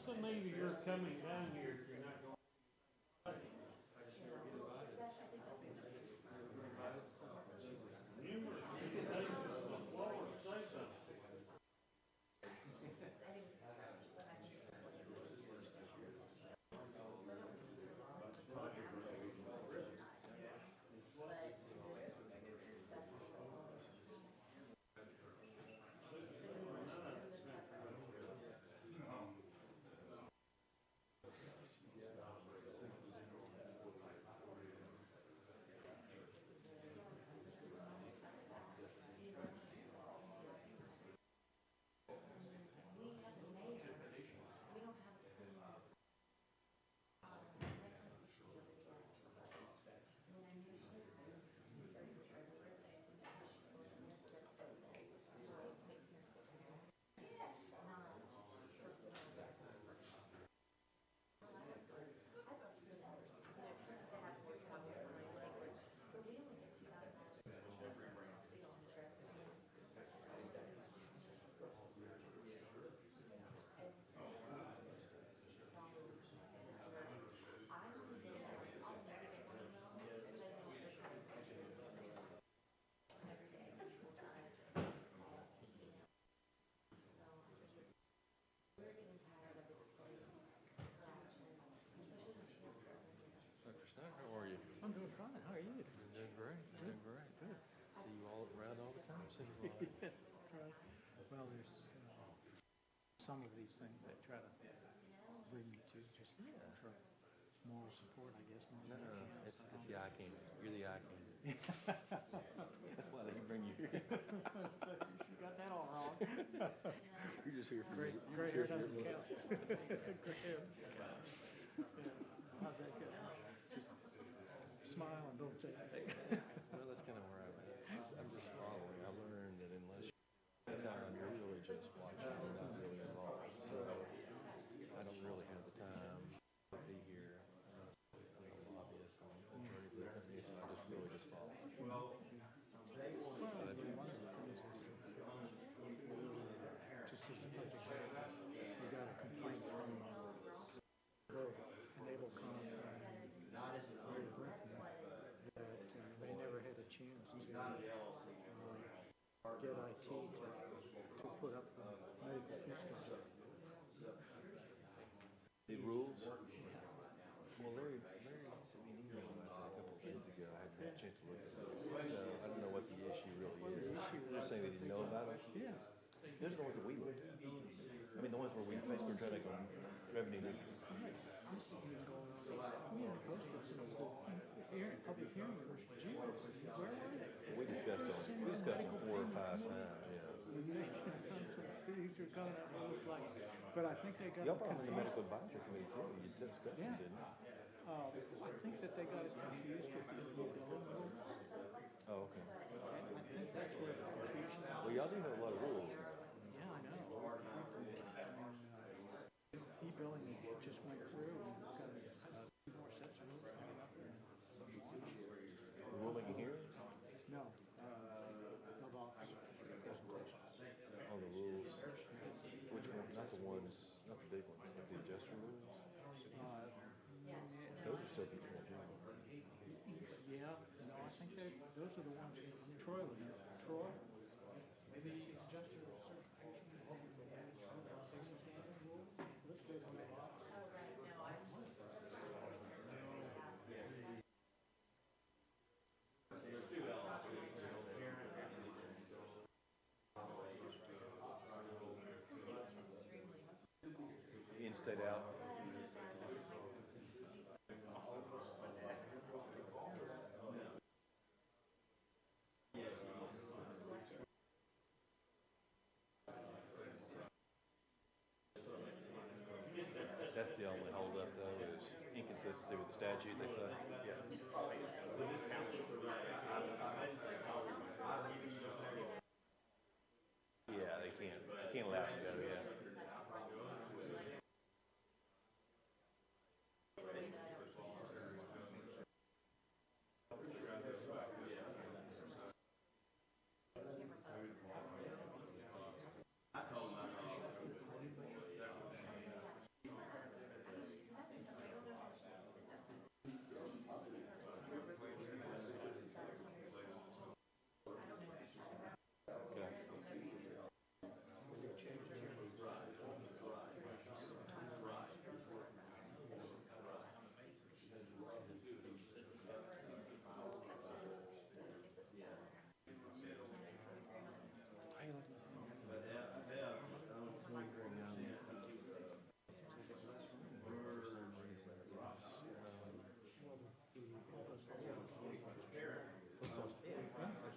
So maybe you're coming down here if you're not going. Numerous presentations on the floor, say something. How are you? I'm doing fine. How are you? I'm doing great. Doing great. Good. See you all around all the time. Seems like. Yes, that's right. Well, there's some of these things they try to bring you to just for moral support, I guess. No, it's the eye candy. You're the eye candy. That's why they bring you here. You got that all wrong. You're just here for great hair doesn't count. Great hair. How's that go? Just smile and don't say anything. Well, that's kind of where I'm just following. I learned that unless you're time, you're really just watching. You're not really involved. So I don't really have the time to be here. I'm a lobbyist. I'm an attorney for the company, so I just really just follow. Just as a we got a complaint from both Enablecom and that they never had a chance to get IT to put up the medical fee schedule. The rules? Well, Larry sent me an email about that a couple of days ago. I hadn't had a chance to look at it. So I don't know what the issue really is. You're saying they didn't know about it? Yeah. Those are the ones that we looked at. I mean, the ones where we basically try to go revenue neutral. This has been going on. We had to go to some public hearing. Where was it? We discussed them 4 or 5 times, yeah. These are coming up, it looks like, but I think they got. Y'all probably the medical advisory committee too. You discussed them, didn't you? I think that they got it confused with these new building rules. Oh, okay. I think that's where the confusion is. Well, y'all do have a lot of rules. Yeah, I know. E-billing just went through and got 2 more sets of rules coming up. Rulemaking hearings? No. No box. Oh, the rules. Which ones? Not the ones, not the big ones, like the adjuster rules? Those are still people general. Yeah, no, I think those are the ones Troy would know. Troy? Maybe adjuster certification. Let's go on the box. In-state out. That's the only holdup, though, is inconsistency with the statute, they say. Yeah, they can't allow it to go, yeah.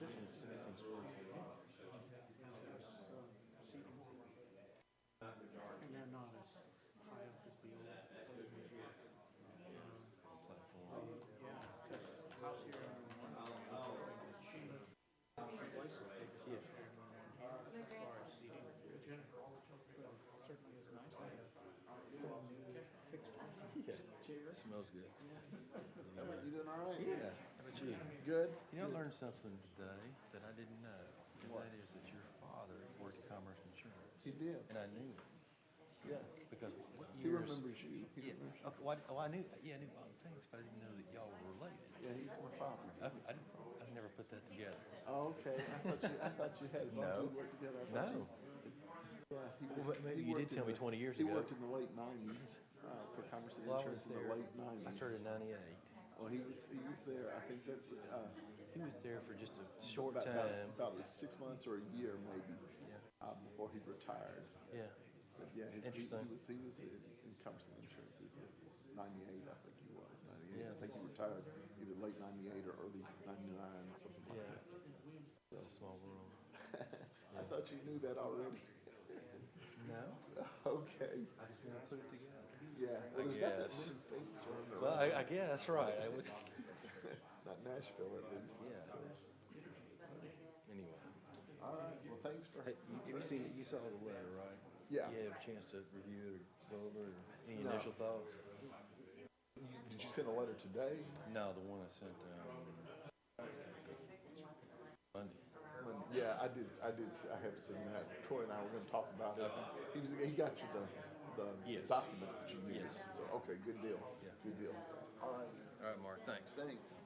This one seems And they're not as high up as the old ones yet. House here. Certainly is nice. Smells good. You doing all right? Yeah. How about you? Good. You know, I learned something today that I didn't know. And that is that your father worked at Commerce Insurance. He did. And I knew it. Yeah. Because what years? He remembers you. He remembers you. Okay, well, I knew, yeah, I knew all the things, but I didn't know that y'all were related. Yeah, he's my father. I never put that together. Oh, okay. I thought you had. As long as we worked together. No. Yeah, maybe you did tell me 20 years ago. He worked in the late 90s for Commerce Insurance in the late 90s. I started in 98. Well, he was there. I think that's. He was there for just a short time. About 6 months or a year, maybe. Yeah. Before he retired. Yeah. But yeah, he was in Commerce Insurance. 98, I think he was. 98. Yeah, I think he retired either late 98 or early 99, something like that. So, it's a small world. I thought you knew that already. No. Okay. I just want to put it together. Yeah. Well, there's not that many things around there. Well, I guess, right. I would. Not Nashville, at least. Yeah. So. Anyway. All right. Well, thanks for. Hey, you saw the letter, right? Yeah. You have a chance to review it or go over it, or any initial thoughts? Did you send a letter today? No, the one I sent Monday. Yeah, I did. I have seen that. Troy and I were going to talk about it. He got you the documents that you needed. Yes. So okay, good deal. Yeah. Good deal. All right. All right, Mark. Thanks. Thanks.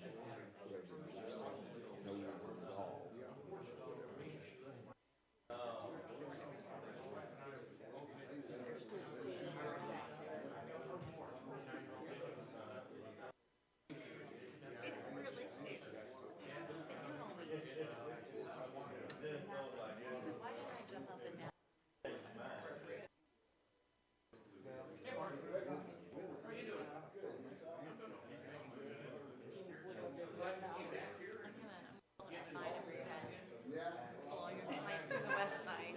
No one's involved. It's really cute. Why did I jump up and down? I'm gonna sign every head. Pull all your clients from the website.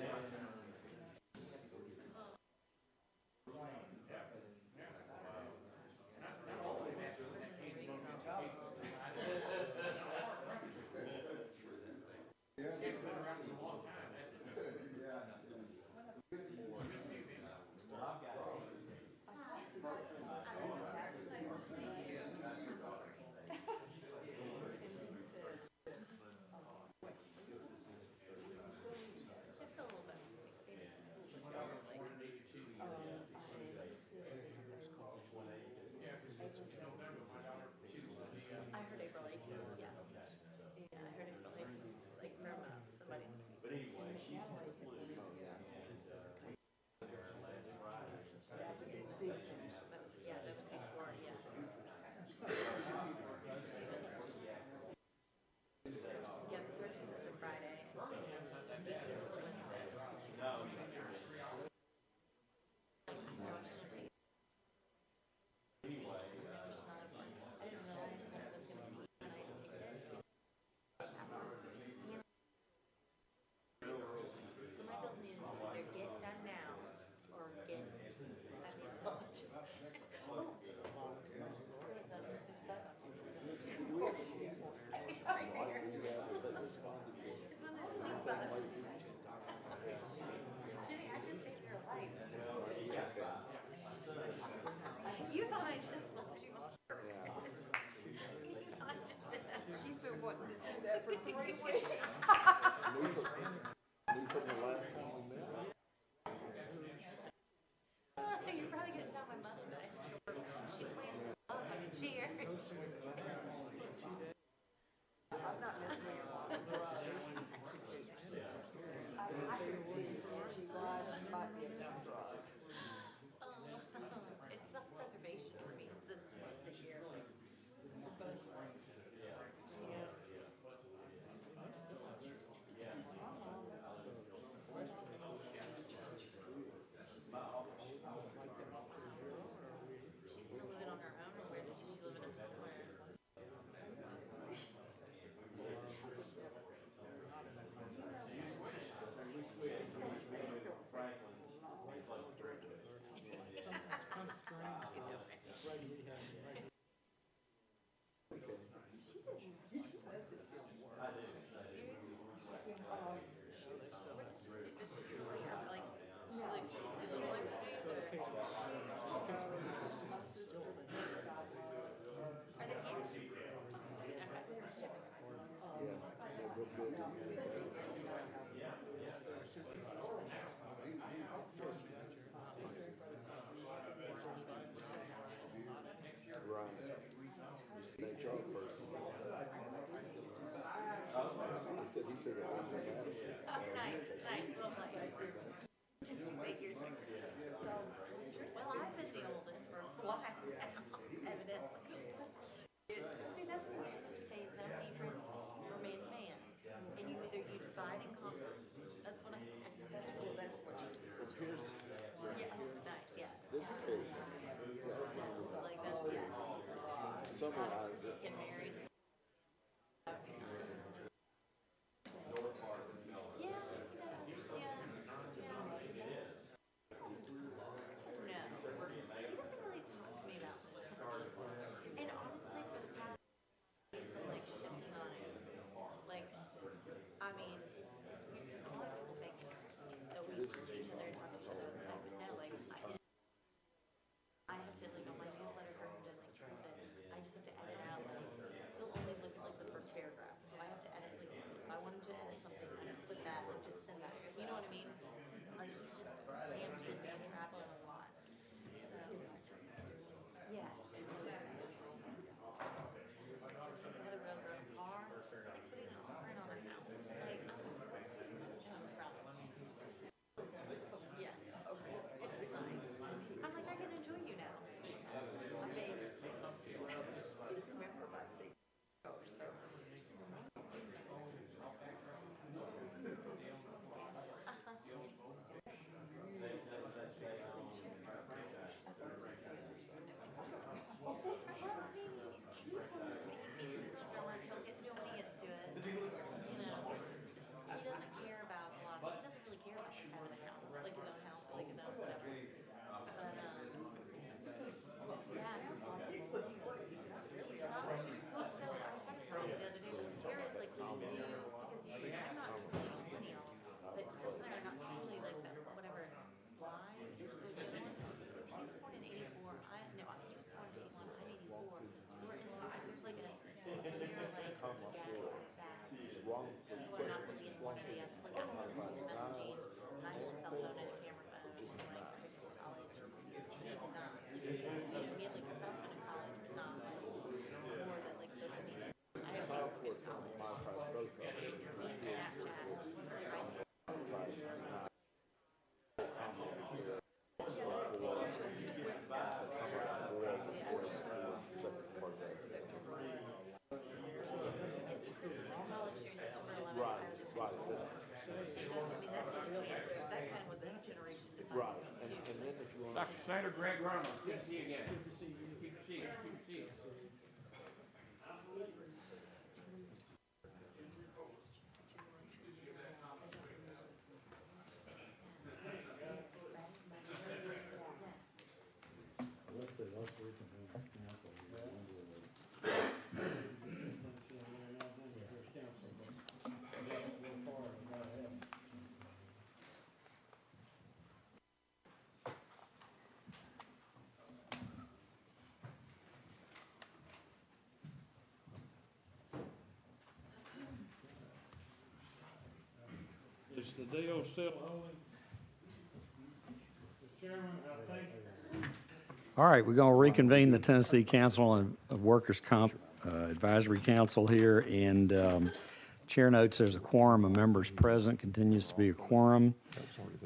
I heard April 18th, yeah. Yeah, I heard April 18th, like from somebody this week. But anyway, she's Yeah, that was the year before, yeah. Yeah, the 13th is a Friday, and 18th is a Wednesday. I didn't realize when it was gonna be, and I booked it. So my bills needed to either get done now or get at the end of March. It's right there. It's when I sleep about it. Jenny, I just saved your life. You thought I just slept you off. I just did that. She's been wanting to do that for 3 weeks. From the last time we met. You're probably gonna tell my mother that she planted this up on a chair. I'm not listening a lot. I can see she lies, she might be a tough drug. It's self-preservation for me since once a year. She's still living on her own, or where did she live in a home? Right. An HR person. He said he figured out the matter. Nice, well played. Did you figure? Well, I've been the oldest for a while now, evidently. See, that's what we used to say, zone difference or man-to-man. And you divide and conquer. That's what I, that's what you do. So here's, Yeah, nice, yes. this case, Like that's, yeah. summarize it. Get married. Yeah, no, he doesn't really talk to me about this. And honestly, for the past, like, shit's time, like, I mean, it's weird because a lot of people think that we see each other and talk to each other all the time, but no, like, I have to, like, on my newsletter for him to, like, prove it, I just have to edit out, like, the Dr. Snyder, Greg Ronald, good to see you again. Good to see you. Good to see you. Good to see you. Is the deal still holding? Mr. Chairman, I think. All right, we're going to reconvene the Tennessee Council of Workers' Comp Advisory Council here, and Chair notes there's a quorum of members present, continues to be a quorum.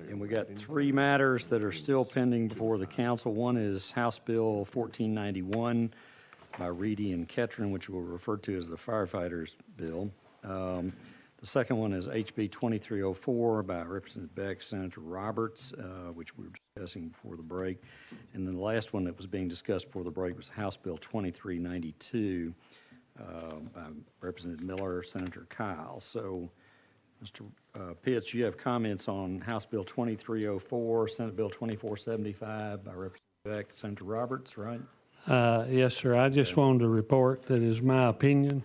And we got three matters that are still pending before the council. One is House Bill 1491 by Reedy and Ketron, which we'll refer to as the firefighters bill. The second one is HB 2304 by Representative Beck, Senator Roberts, which we were discussing before the break. And then the last one that was being discussed before the break was House Bill 2392 by Representative Miller, Senator Kyle. So, Mr. Pitts, you have comments on House Bill 2304, Senate Bill 2475 by Representative Beck, Senator Roberts, right? Yes, sir. I just wanted to report that it is my opinion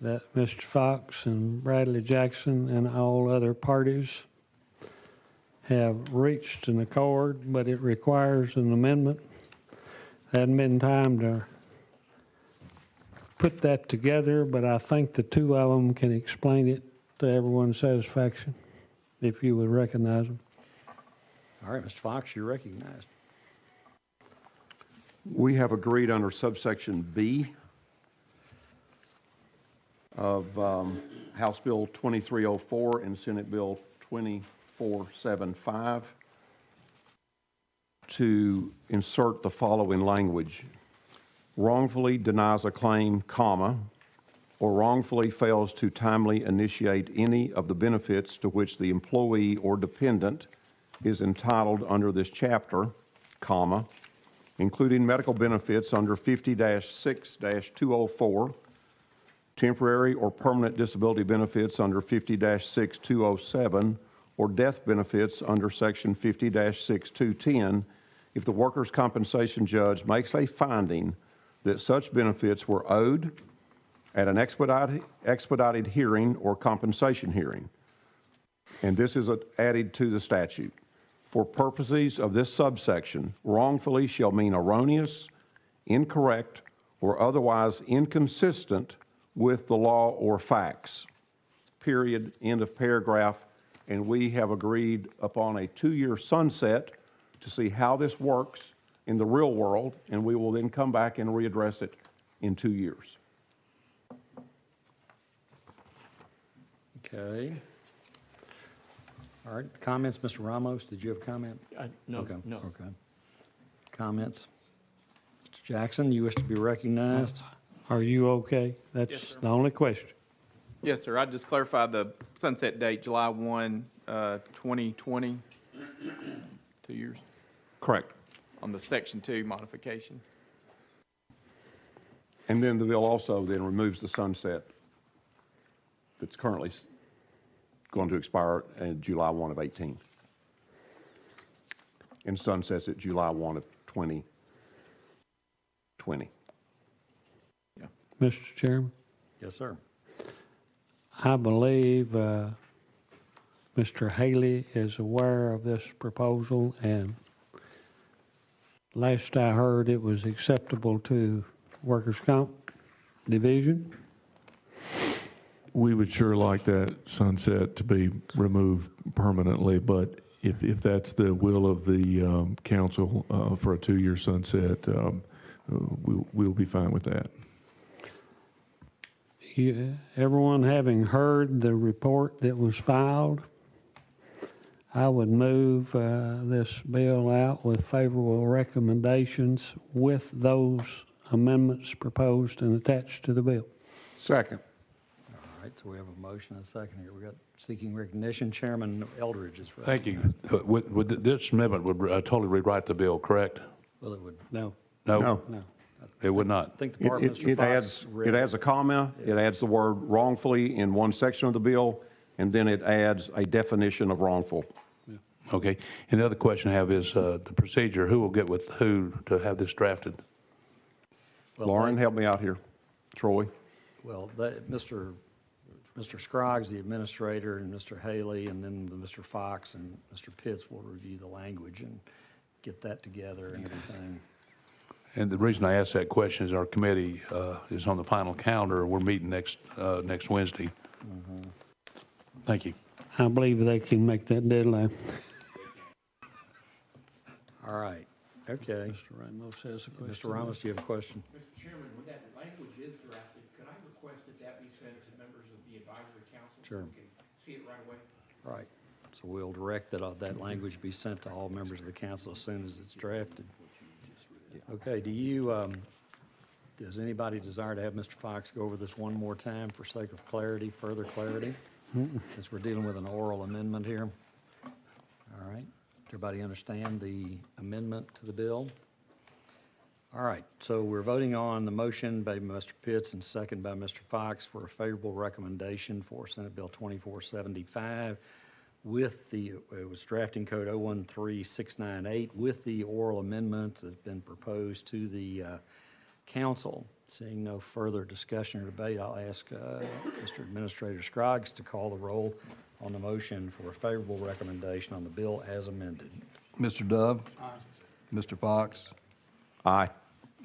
that Mr. Fox and Bradley Jackson and all other parties have reached an accord, but it requires an amendment. Hadn't been time to put that together, but I think the two of them can explain it to everyone's satisfaction, if you would recognize them. All right, Mr. Fox, you're recognized. We have agreed under subsection B of House Bill 2304 and Senate Bill 2475 to insert the following language: wrongfully denies a claim, comma, or wrongfully fails to timely initiate any of the benefits to which the employee or dependent is entitled under this chapter, comma, including medical benefits under 50-6-204, temporary or permanent disability benefits under 50-6207, or death benefits under section 50-6210, if the workers' compensation judge makes a finding that such benefits were owed at an expedited hearing or compensation hearing. And this is added to the statute. For purposes of this subsection, wrongfully shall mean erroneous, incorrect, or otherwise inconsistent with the law or facts. Period. End of paragraph. And we have agreed upon a 2-year sunset to see how this works in the real world, and we will then come back and readdress it in 2 years. Okay. All right, comments, Mr. Ramos, did you have a comment? No, Okay. no. Okay. Comments? Mr. Jackson, you wish to be recognized? Are you okay? That's Yes, sir. the only question. Yes, sir. I'd just clarify the sunset date, July 1, 2020, 2 years, Correct. on the Section 2 modification. And then the bill also then removes the sunset that's currently going to expire in July 1 of 18. And sunsets at July 1 of 2020. Mr. Chairman, Yes, sir. I believe Mr. Haley is aware of this proposal, and last I heard, it was acceptable to Workers' Comp Division. We would sure like that sunset to be removed permanently, but if that's the will of the council for a 2-year sunset, we'll be fine with that. Everyone having heard the report that was filed, I would move this bill out with favorable recommendations with those amendments proposed and attached to the bill. Second. All right, so we have a motion and a second here. We got seeking recognition. Chairman Eldridge is Thank you. This amendment would totally rewrite the bill, correct? Well, it would. No. No? No. It would not. I think the part Mr. It Fox adds, read. it adds a comma, it adds the word wrongfully in one section of the bill, and then it adds a definition of wrongful. Okay. And the other question I have is the procedure. Who will get with who to have this drafted? Well, Lauren, help me out here. Troy? Well, Mr. Scroggs, the administrator, and Mr. Haley, and then Mr. Fox and Mr. Pitts will review the language and get that together and everything. And the reason I asked that question is our committee is on the final calendar. We're meeting next Wednesday. Thank you. I believe they can make that deadline. All right, okay. Mr. Ramos has a question. Mr. Ramos, do you have a question? Mr. Chairman, when that language is drafted, could I request that that be sent to members of the advisory council? Sure. So we can see it right away? Right, so we'll direct that that language be sent to all members of the council as soon as it's drafted. Okay, does anybody desire to have Mr. Fox go over this one more time for sake of clarity, further clarity? Since we're dealing with an oral amendment here. All right, everybody understand the amendment to the bill? All right, so we're voting on the motion by Mr. Pitts and second by Mr. Fox for a favorable recommendation for Senate Bill 2475 with it was drafting code 013698 with the oral amendment that's been proposed to the council. Seeing no further discussion or debate, I'll ask Mr. Administrator Scroggs to call the roll on the motion for a favorable recommendation on the bill as amended. Mr. Dove? Aye. Mr. Fox? Aye.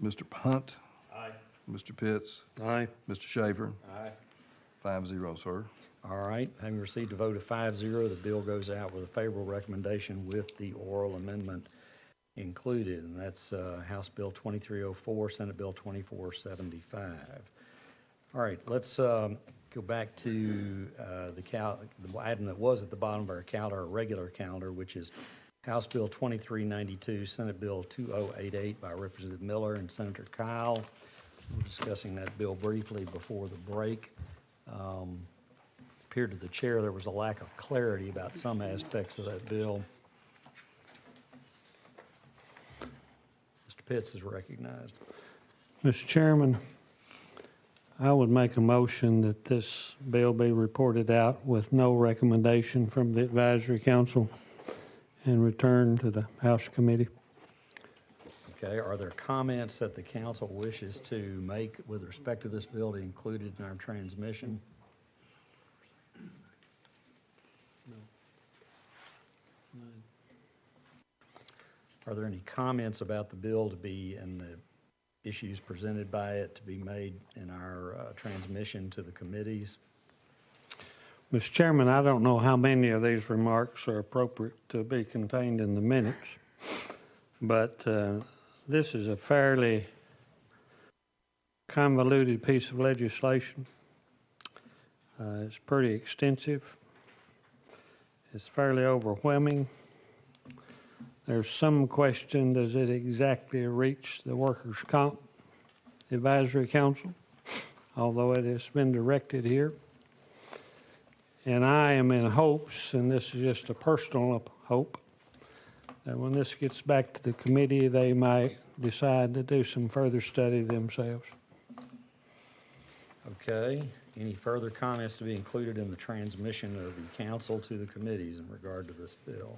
Mr. Hunt? Aye. Mr. Pitts? Aye. Mr. Shaver? Aye. 5-0, sir. All right, having received a vote of 5-0, the bill goes out with a favorable recommendation with the oral amendment included, and that's House Bill 2304, Senate Bill 2475. All right, let's go back to the item that was at the bottom of our calendar, our regular calendar, which is House Bill 2392, Senate Bill 2088 by Representative Miller and Senator Kyle. We were discussing that bill briefly before the break. Appeared to the chair there was a lack of clarity about some aspects of that bill. Mr. Pitts is recognized. Mr. Chairman, I would make a motion that this bill be reported out with no recommendation from the advisory council and returned to the House Committee. Okay, are there comments that the council wishes to make with respect to this bill to include it in our transmission? Are there any comments about the bill to be and the issues presented by it to be made in our transmission to the committees? Mr. Chairman, I don't know how many of these remarks are appropriate to be contained in the minutes, but this is a fairly convoluted piece of legislation. It's pretty extensive. It's fairly overwhelming. There's some question, does it exactly reach the Workers' Comp Advisory Council, although it has been directed here. And I am in hopes, and this is just a personal hope, that when this gets back to the committee, they might decide to do some further study themselves. Okay, any further comments to be included in the transmission of the council to the committees in regard to this bill?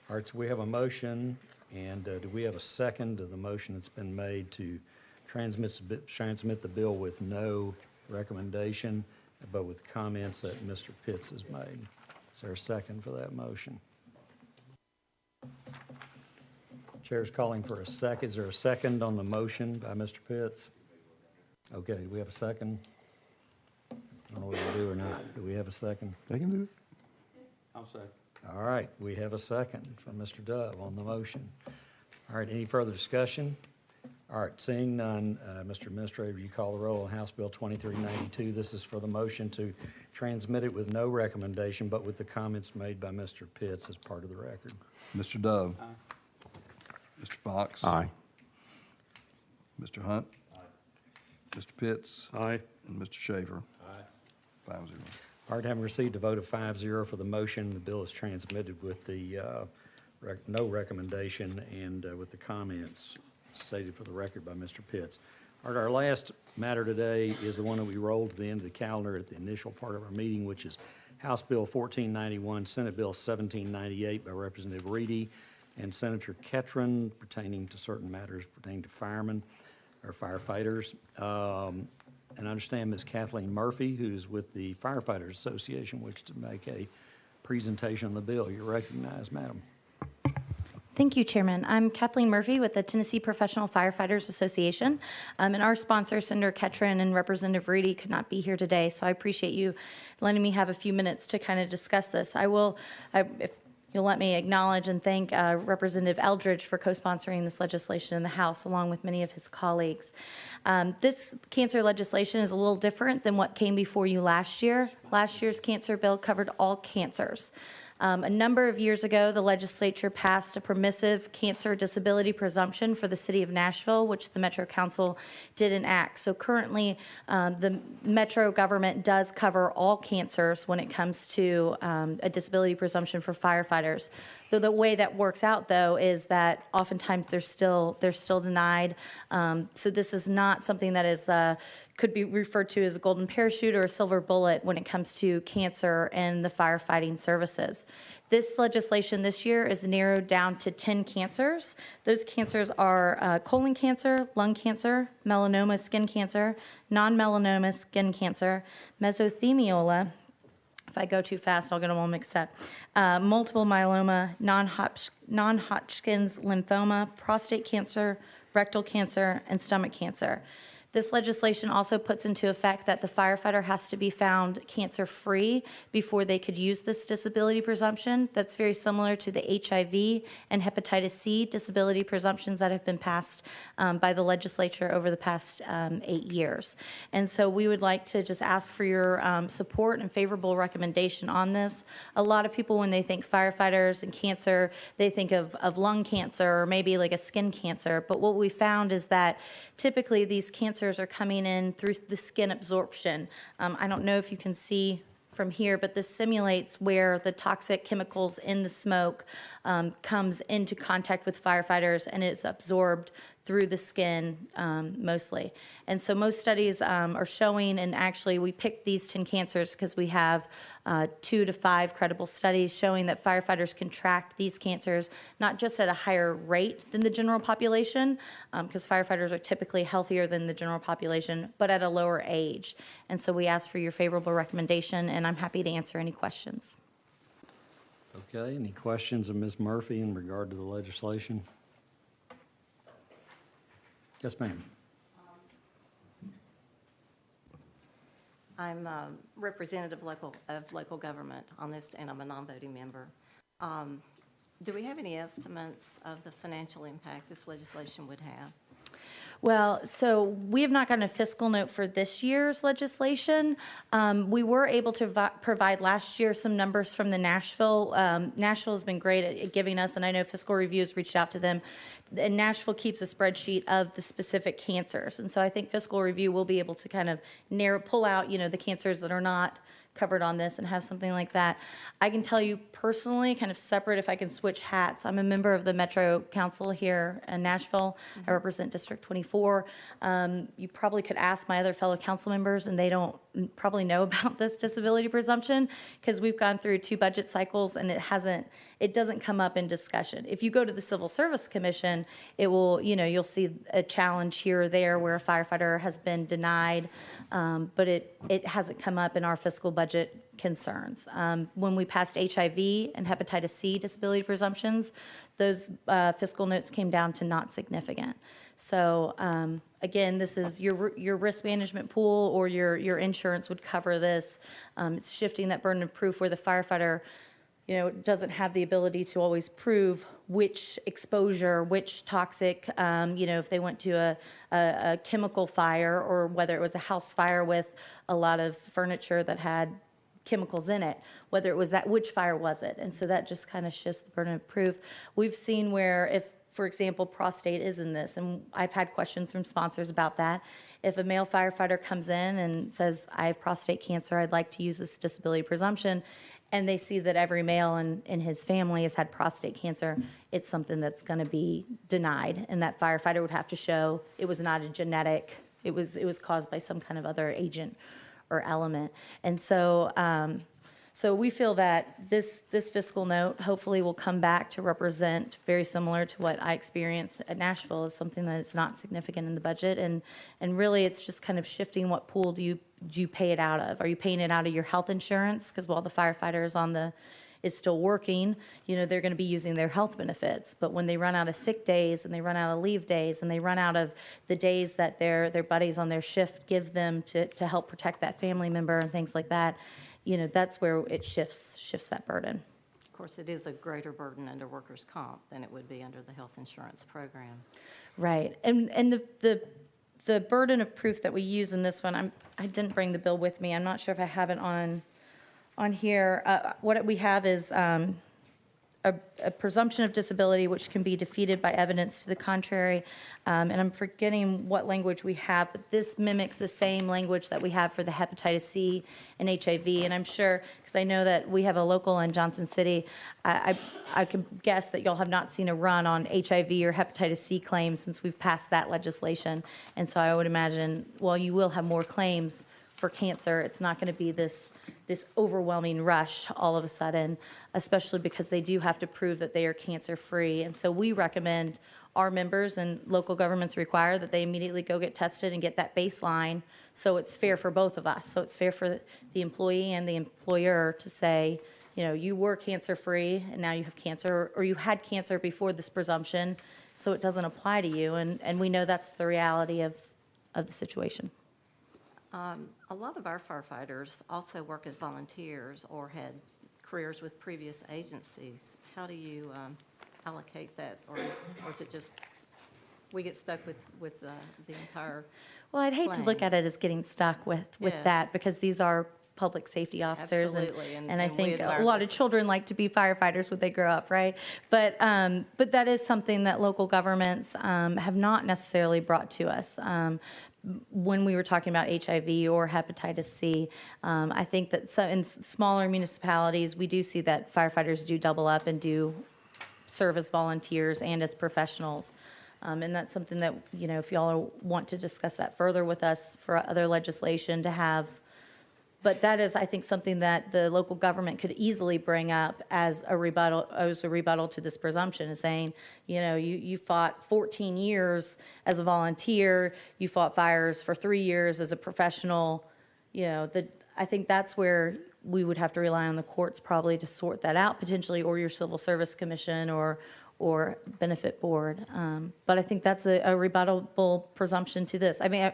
All right, so we have a motion, and do we have a second to the motion that's been made to transmit the bill with no recommendation, but with comments that Mr. Pitts has made? Is there a second for that motion? Chair's calling for a second. Is there a second on the motion by Mr. Pitts? Okay, do we have a second? I don't know whether we do or not. Do we have a second? They can do it. I'll second. All right, we have a second from Mr. Dove on the motion. All right, any further discussion? All right, seeing none, Mr. Administrator, you call the roll on House Bill 2392. This is for the motion to transmit it with no recommendation, but with the comments made by Mr. Pitts as part of the record. Mr. Dove? Aye. Mr. Fox? Aye. Mr. Hunt? Aye. Mr. Pitts? Aye. And Mr. Shaver? Aye. 5-0. All right, having received a vote of 5-0 for the motion, the bill is transmitted with the no recommendation and with the comments stated for the record by Mr. Pitts. All right, our last matter today is the one that we rolled to the end of the calendar at the initial part of our meeting, which is House Bill 1491, Senate Bill 1798 by Representative Reedy and Senator Ketron pertaining to certain matters pertaining to firemen or firefighters. And I understand Ms. Kathleen Murphy, who's with the Firefighters Association, wishes to make a presentation on the bill. You're recognized, madam. Thank you, Chairman. I'm Kathleen Murphy with the Tennessee Professional Firefighters Association, and our sponsor, Senator Ketron and Representative Reedy, could not be here today, so I appreciate you letting me have a few minutes to kind of discuss this. If you'll let me acknowledge and thank Representative Eldridge for co-sponsoring this legislation in the House, along with many of his colleagues. This cancer legislation is a little different than what came before you last year. Last year's cancer bill covered all cancers. A number of years ago, the legislature passed a permissive cancer disability presumption for the city of Nashville, which the Metro Council did enact. So currently, the Metro government does cover all cancers when it comes to a disability presumption for firefighters. Though the way that works out, though, is that oftentimes they're still denied. So this is not something that is could be referred to as a golden parachute or a silver bullet when it comes to cancer and the firefighting services. This legislation this year is narrowed down to 10 cancers. Those cancers are colon cancer, lung cancer, melanoma skin cancer, non-melanoma skin cancer, mesothelioma. If I go too fast, I'll get them all mixed up. Multiple myeloma, non-Hodgkin's lymphoma, prostate cancer, rectal cancer, and stomach cancer. This legislation also puts into effect that the firefighter has to be found cancer-free before they could use this disability presumption. That's very similar to the HIV and hepatitis C disability presumptions that have been passed by the legislature over the past 8 years. And so we would like to just ask for your support and favorable recommendation on this. A lot of people, when they think firefighters and cancer, they think of lung cancer or maybe like a skin cancer. But what we found is that typically these cancers are coming in through the skin absorption. I don't know if you can see from here, but this simulates where the toxic chemicals in the smoke comes into contact with firefighters and is absorbed through the skin mostly. And so most studies are showing, and actually we picked these 10 cancers because we have 2 to 5 credible studies showing that firefighters contract these cancers not just at a higher rate than the general population, because firefighters are typically healthier than the general population, but at a lower age. And so we ask for your favorable recommendation, and I'm happy to answer any questions. Okay, any questions of Ms. Murphy in regard to the legislation? Yes, ma'am. I'm a representative of local government on this, and I'm a non-voting member. Do we have any estimates of the financial impact this legislation would have? Well, so we have not gotten a fiscal note for this year's legislation. We were able to provide last year some numbers from the Nashville. Nashville has been great at giving us, and I know Fiscal Review has reached out to them. And Nashville keeps a spreadsheet of the specific cancers. And so I think Fiscal Review will be able to kind of pull out, the cancers that are not covered on this and have something like that. I can tell you personally, kind of separate, if I can switch hats, I'm a member of the Metro Council here in Nashville. I represent District 24. You probably could ask my other fellow council members, and they don't probably know about this disability presumption because we've gone through 2 budget cycles and it doesn't come up in discussion. If you go to the Civil Service Commission, it will, you'll see a challenge here or there where a firefighter has been denied, but it hasn't come up in our fiscal budget concerns. When we passed HIV and hepatitis C disability presumptions, those fiscal notes came down to not significant. So again, this is your risk management pool, or your insurance would cover this. It's shifting that burden of proof where the firefighter doesn't have the ability to always prove which exposure, which toxic, if they went to a chemical fire, or whether it was a house fire with a lot of furniture that had chemicals in it, whether it was that, which fire was it? And so that just kind of shifts the burden of proof. We've seen where if for example, prostate is in this, and I've had questions from sponsors about that. If a male firefighter comes in and says, I have prostate cancer, I'd like to use this disability presumption, and they see that every male in his family has had prostate cancer, it's something that's going to be denied, and that firefighter would have to show it was not a genetic, it was caused by some kind of other agent or element. And so, so we feel that this fiscal note hopefully will come back to represent very similar to what I experienced at Nashville, is something that is not significant in the budget, and really it's just kind of shifting what pool do you pay it out of? Are you paying it out of your health insurance? Because while the firefighter is still working, they're going to be using their health benefits. But when they run out of sick days and they run out of leave days and they run out of the days that their buddies on their shift give them to help protect that family member and things like that, that's where it shifts that burden. Of course, it is a greater burden under workers' comp than it would be under the health insurance program. Right. And the burden of proof that we use in this one, I didn't bring the bill with me. I'm not sure if I have it on here. What we have is a presumption of disability which can be defeated by evidence to the contrary. And I'm forgetting what language we have, but this mimics the same language that we have for the hepatitis C and HIV. And I'm sure, because I know that we have a local in Johnson City, I could guess that y'all have not seen a run on HIV or hepatitis C claims since we've passed that legislation. And so I would imagine, well, you will have more claims for cancer. It's not going to be this overwhelming rush all of a sudden, especially because they do have to prove that they are cancer-free. And so we recommend our members, and local governments require, that they immediately go get tested and get that baseline, so it's fair for both of us. So it's fair for the employee and the employer to say, you were cancer-free and now you have cancer, or you had cancer before this presumption, so it doesn't apply to you. And we know that's the reality of the situation. A lot of our firefighters also work as volunteers or had careers with previous agencies. How do you allocate that, or is it just we get stuck with the entire? Well, I'd hate to look at it as getting stuck with that, because these are public safety officers. Absolutely. And I think a lot of children like to be firefighters when they grow up, right? But that is something that local governments have not necessarily brought to us. When we were talking about HIV or hepatitis C, I think that in smaller municipalities, we do see that firefighters do double up and do serve as volunteers and as professionals. And that's something that, if y'all want to discuss that further with us for other legislation to have. But that is, I think, something that the local government could easily bring up as a rebuttal to this presumption, is saying, you fought 14 years as a volunteer, you fought fires for 3 years as a professional. I think that's where we would have to rely on the courts probably to sort that out potentially, or your Civil Service Commission or benefit board. But I think that's a rebuttable presumption to this. I mean,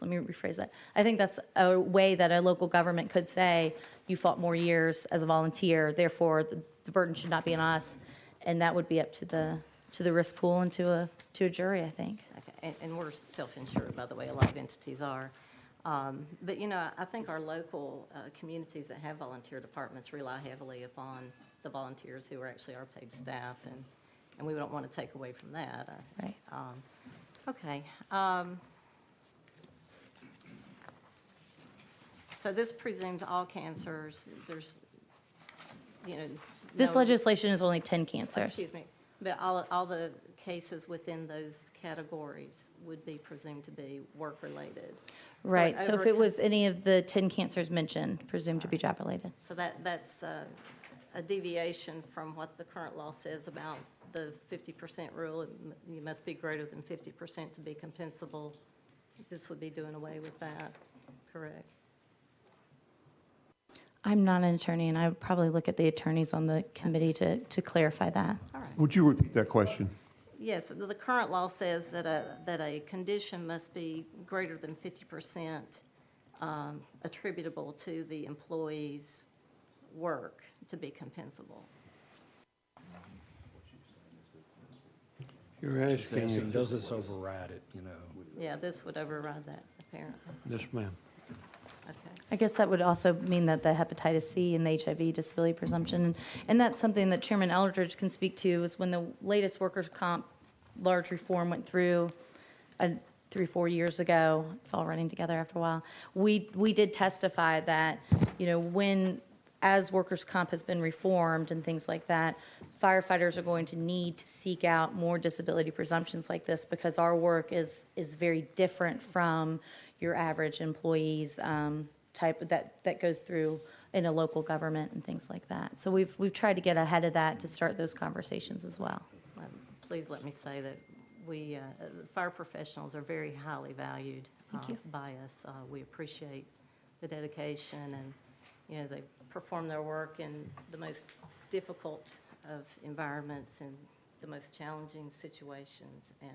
let me rephrase that. I think that's a way that a local government could say, you fought more years as a volunteer, therefore the burden should not be on us, and that would be up to the risk pool and to a jury, I think. Okay. And we're self-insured, by the way. A lot of entities are. But, I think our local communities that have volunteer departments rely heavily upon the volunteers who are actually our paid staff, and we don't want to take away from that. Right. Okay. So this presumes all cancers. There's, This no- legislation is only 10 cancers. Excuse me. But all the cases within those categories would be presumed to be work-related. Right. So if it was any of the 10 cancers mentioned, presumed to be job-related. So that's a deviation from what the current law says about the 50% rule. You must be greater than 50% to be compensable. This would be doing away with that, correct? I'm not an attorney, and I would probably look at the attorneys on the committee to clarify that. All right. Would you repeat that question? Yes, the current law says that a condition must be greater than 50% attributable to the employee's work to be compensable. You're asking, Does this override it, Yeah, this would override that, apparently. Yes, ma'am. Okay. I guess that would also mean that the hepatitis C and the HIV disability presumption, and that's something that Chairman Eldridge can speak to, is when the latest workers' comp large reform went through 3-4 years ago. It's all running together after a while. We did testify that, as workers' comp has been reformed and things like that, firefighters are going to need to seek out more disability presumptions like this because our work is very different from your average employees type that goes through in a local government and things like that. So we've tried to get ahead of that to start those conversations as well. Please let me say that we, fire professionals are very highly valued by us. We appreciate the dedication and, they perform their work in the most difficult of environments and the most challenging situations, and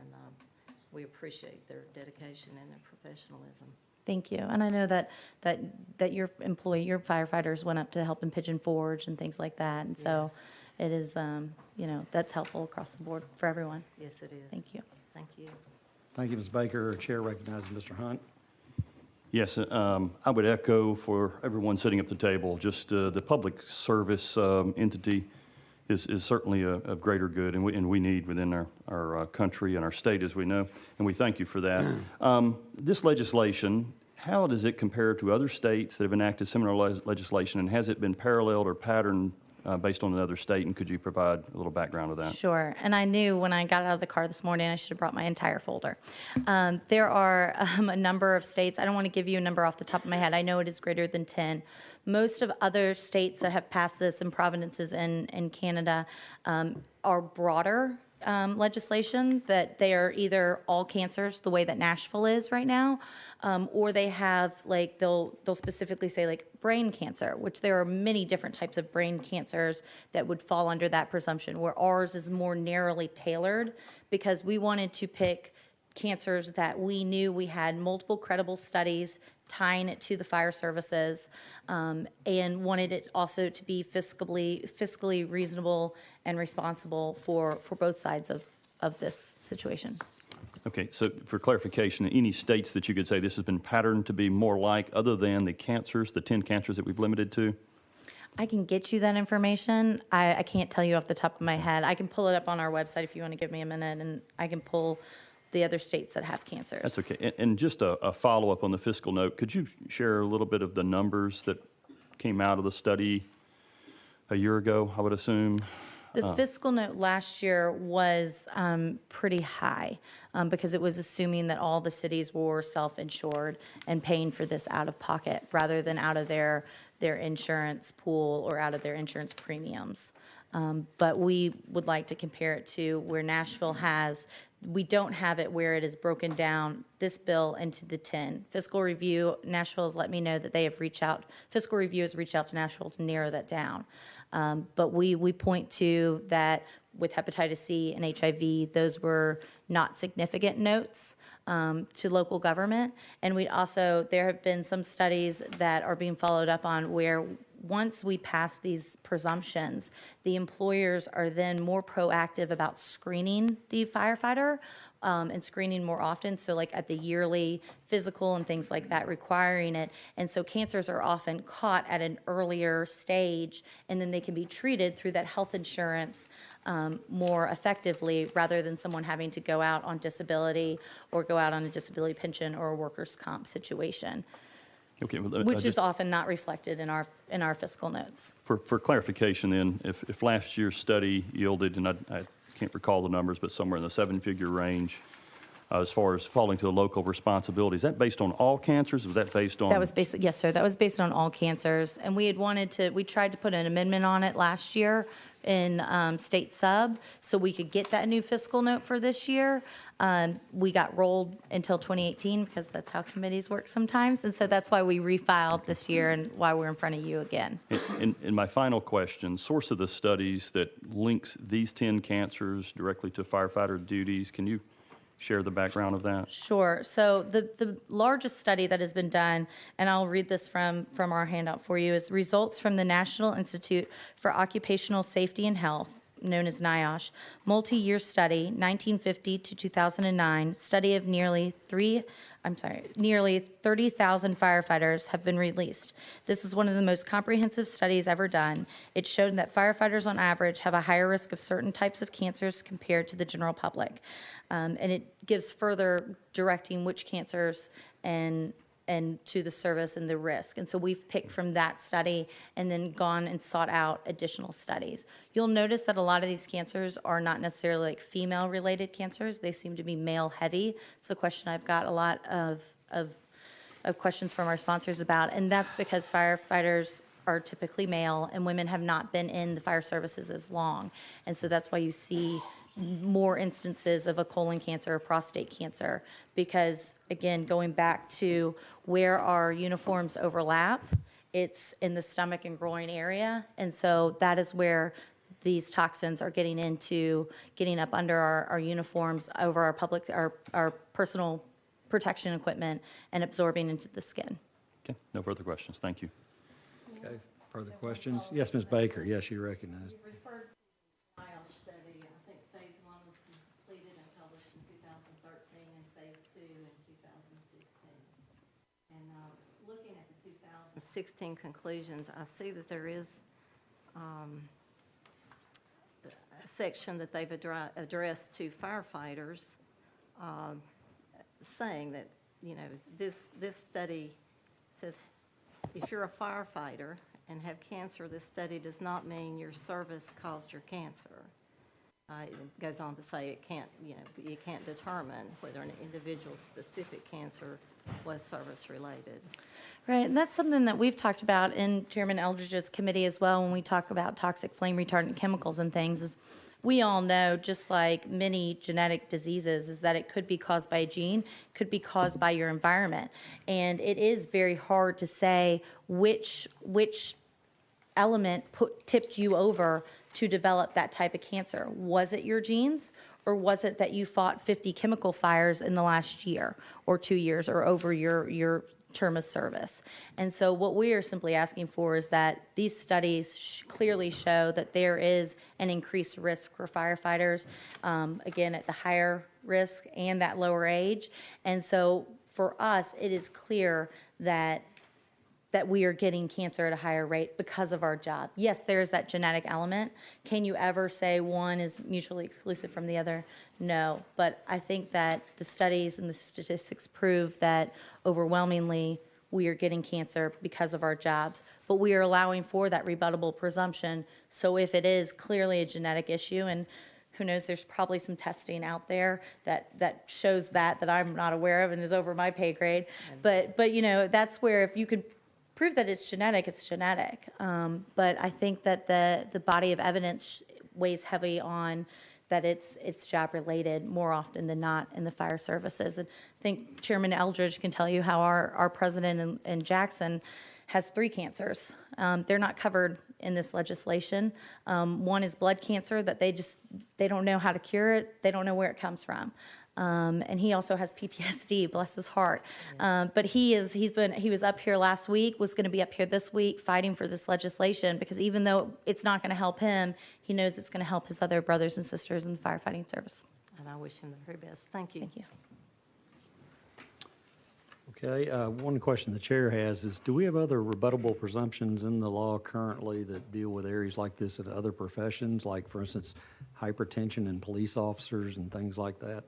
we appreciate their dedication and their professionalism. Thank you. And I know that your firefighters went up to help in Pigeon Forge and things like that, and so it is, that's helpful across the board for everyone. Yes, it is. Thank you. Thank you. Thank you, Ms. Baker. Chair recognizes Mr. Hunt. Yes, I would echo for everyone sitting at the table, just the public service entity is certainly of greater good, and we need within our country and our state, as we know, and we thank you for that. This legislation, how does it compare to other states that have enacted similar legislation, and has it been paralleled or patterned based on another state, and could you provide a little background of that? Sure. And I knew when I got out of the car this morning, I should have brought my entire folder. There are a number of states. I don't want to give you a number off the top of my head. I know it is greater than 10. Most of other states that have passed this, and provinces in Canada, are broader legislation, that they are either all cancers, the way that Nashville is right now, or they have, like, they'll specifically say, like, brain cancer, which there are many different types of brain cancers that would fall under that presumption, where ours is more narrowly tailored because we wanted to pick cancers that we knew we had multiple credible studies tying it to the fire services, and wanted it also to be fiscally reasonable and responsible for both sides of this situation. Okay, so for clarification, any states that you could say this has been patterned to be more like, other than the cancers, the 10 cancers that we've limited to? I can get you that information. I can't tell you off the top of my head. I can pull it up on our website if you want to give me a minute, and I can pull the other states that have cancers. That's okay. And just a follow-up on the fiscal note, could you share a little bit of the numbers that came out of the study a year ago, I would assume? The fiscal note last year was pretty high because it was assuming that all the cities were self-insured and paying for this out of pocket rather than out of their insurance pool or out of their insurance premiums. But we would like to compare it to where Nashville has. We don't have it where it is broken down, this bill, into the 10. Fiscal Review, Nashville has let me know that they have Fiscal Review has reached out to Nashville to narrow that down. But we point to that with hepatitis C and HIV, those were not significant notes to local government. And there have been some studies that are being followed up on where once we pass these presumptions, the employers are then more proactive about screening the firefighter and screening more often. So like at the yearly physical and things like that, requiring it. And so cancers are often caught at an earlier stage, and then they can be treated through that health insurance more effectively rather than someone having to go out on disability or go out on a disability pension or a workers' comp situation. Okay, well, which is often not reflected in our fiscal notes. For clarification then, if last year's study yielded, and I can't recall the numbers, but somewhere in the 7-figure range, as far as falling to a local responsibility, is that based on all cancers? Was that based on? That was based, yes, sir. That was based on all cancers, and we tried to put an amendment on it last year in state sub, so we could get that new fiscal note for this year. We got rolled until 2018 because that's how committees work sometimes, and so that's why we refiled this year and why we're in front of you again. And my final question, source of the studies that links these 10 cancers directly to firefighter duties, can you share the background of that? Sure. So the largest study that has been done, and I'll read this from our handout for you, is results from the National Institute for Occupational Safety and Health, known as NIOSH, multi-year study, 1950 to 2009, study of nearly 30,000 firefighters have been released. This is one of the most comprehensive studies ever done. It showed that firefighters on average have a higher risk of certain types of cancers compared to the general public. And it gives further directing which cancers and to the service and the risk. And so we've picked from that study and then gone and sought out additional studies. You'll notice that a lot of these cancers are not necessarily like female-related cancers. They seem to be male-heavy. It's a question I've got a lot of questions from our sponsors about, and that's because firefighters are typically male and women have not been in the fire services as long. And so that's why you see more instances of a colon cancer or prostate cancer, because again, going back to where our uniforms overlap, it's in the stomach and groin area. And so that is where these toxins are getting up under our uniforms, over our personal protection equipment, and absorbing into the skin. Okay, no further questions. Thank you. Okay, further questions? Yes, Ms. Baker. Yes, you recognize. You referred to the NIOSH study. I think phase 1 was completed and published in 2013 and phase 2 in 2016. And looking at the 2016 conclusions, I see that there is a section that they've addressed to firefighters, saying that, you know, this study says if you're a firefighter and have cancer, this study does not mean your service caused your cancer. It goes on to say it can't, you know, you can't determine whether an individual's specific cancer was service-related. Right, and that's something that we've talked about in Chairman Eldridge's committee as well when we talk about toxic flame retardant chemicals and things. Is we all know, just like many genetic diseases, is that it could be caused by a gene, could be caused by your environment. And it is very hard to say which element tipped you over to develop that type of cancer. Was it your genes, or was it that you fought 50 chemical fires in the last year or 2 years or over your term of service? And so what we are simply asking for is that these studies clearly show that there is an increased risk for firefighters, again, at the higher risk and that lower age. And so for us, it is clear that we are getting cancer at a higher rate because of our job. Yes, there is that genetic element. Can you ever say one is mutually exclusive from the other? No, but I think that the studies and the statistics prove that overwhelmingly we are getting cancer because of our jobs, but we are allowing for that rebuttable presumption. So if it is clearly a genetic issue, and who knows, there's probably some testing out there that shows that I'm not aware of and is over my pay grade. But you know, that's where if you could prove that it's genetic, it's genetic. But I think that the body of evidence weighs heavy on that it's job related more often than not in the fire services. And I think Chairman Eldridge can tell you how our president in Jackson has 3 cancers. They're not covered in this legislation. One is blood cancer that they don't know how to cure it. They don't know where it comes from. And he also has PTSD, bless his heart. But he was up here last week, was going to be up here this week fighting for this legislation, because even though it's not going to help him, he knows it's going to help his other brothers and sisters in the firefighting service. And I wish him the very best. Thank you. Thank you. Okay, one question the chair has is, do we have other rebuttable presumptions in the law currently that deal with areas like this in other professions, like, for instance, hypertension in police officers and things like that?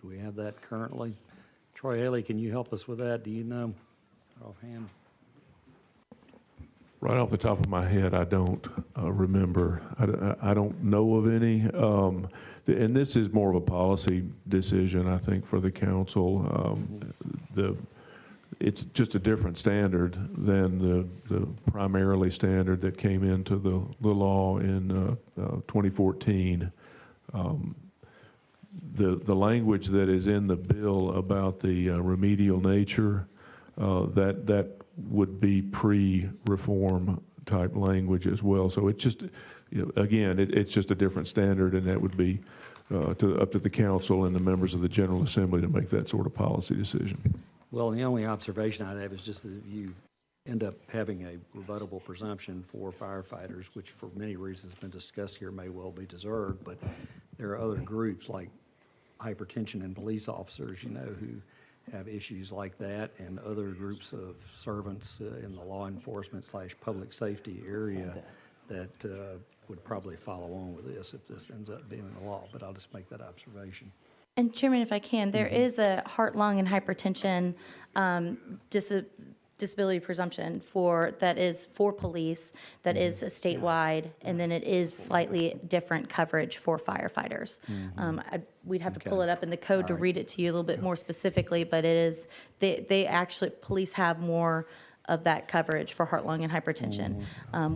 Do we have that currently? Troy Haley, can you help us with that? Do you know offhand? Right off the top of my head, I don't remember. I don't know of any. And this is more of a policy decision, I think, for the council. It's just a different standard than the primarily standard that came into the law in 2014. The language that is in the bill about the remedial nature, that would be pre-reform type language as well. So it's just, again, it's just a different standard, and that would be up to the council and the members of the General Assembly to make that sort of policy decision. Well, the only observation I'd have is just that you end up having a rebuttable presumption for firefighters, which for many reasons been discussed here may well be deserved, but there are other groups like hypertension in police officers, you know, who have issues like that, and other groups of servants in the law enforcement / public safety area that would probably follow on with this if this ends up being the law, but I'll just make that observation. And Chairman, if I can, there is a heart, lung, and hypertension disability presumption that is for police, that is a statewide, and then it is slightly different coverage for firefighters. We'd have to pull it up in the code to read it to you a little bit more specifically, but it is, they actually, police have more of that coverage for heart, lung, and hypertension.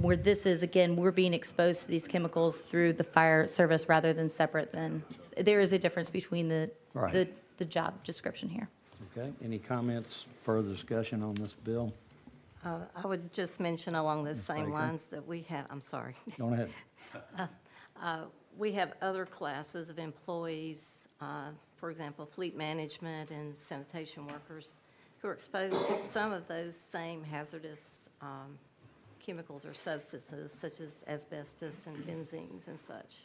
Where this is, again, we're being exposed to these chemicals through the fire service rather than separate, then there is a difference between the job description here. Okay, any comments, further discussion on this bill? I would just mention along the same Baker? lines that we have, I'm sorry. Go ahead. We have other classes of employees, for example, fleet management and sanitation workers, who are exposed to some of those same hazardous chemicals or substances, such as asbestos and benzenes and such.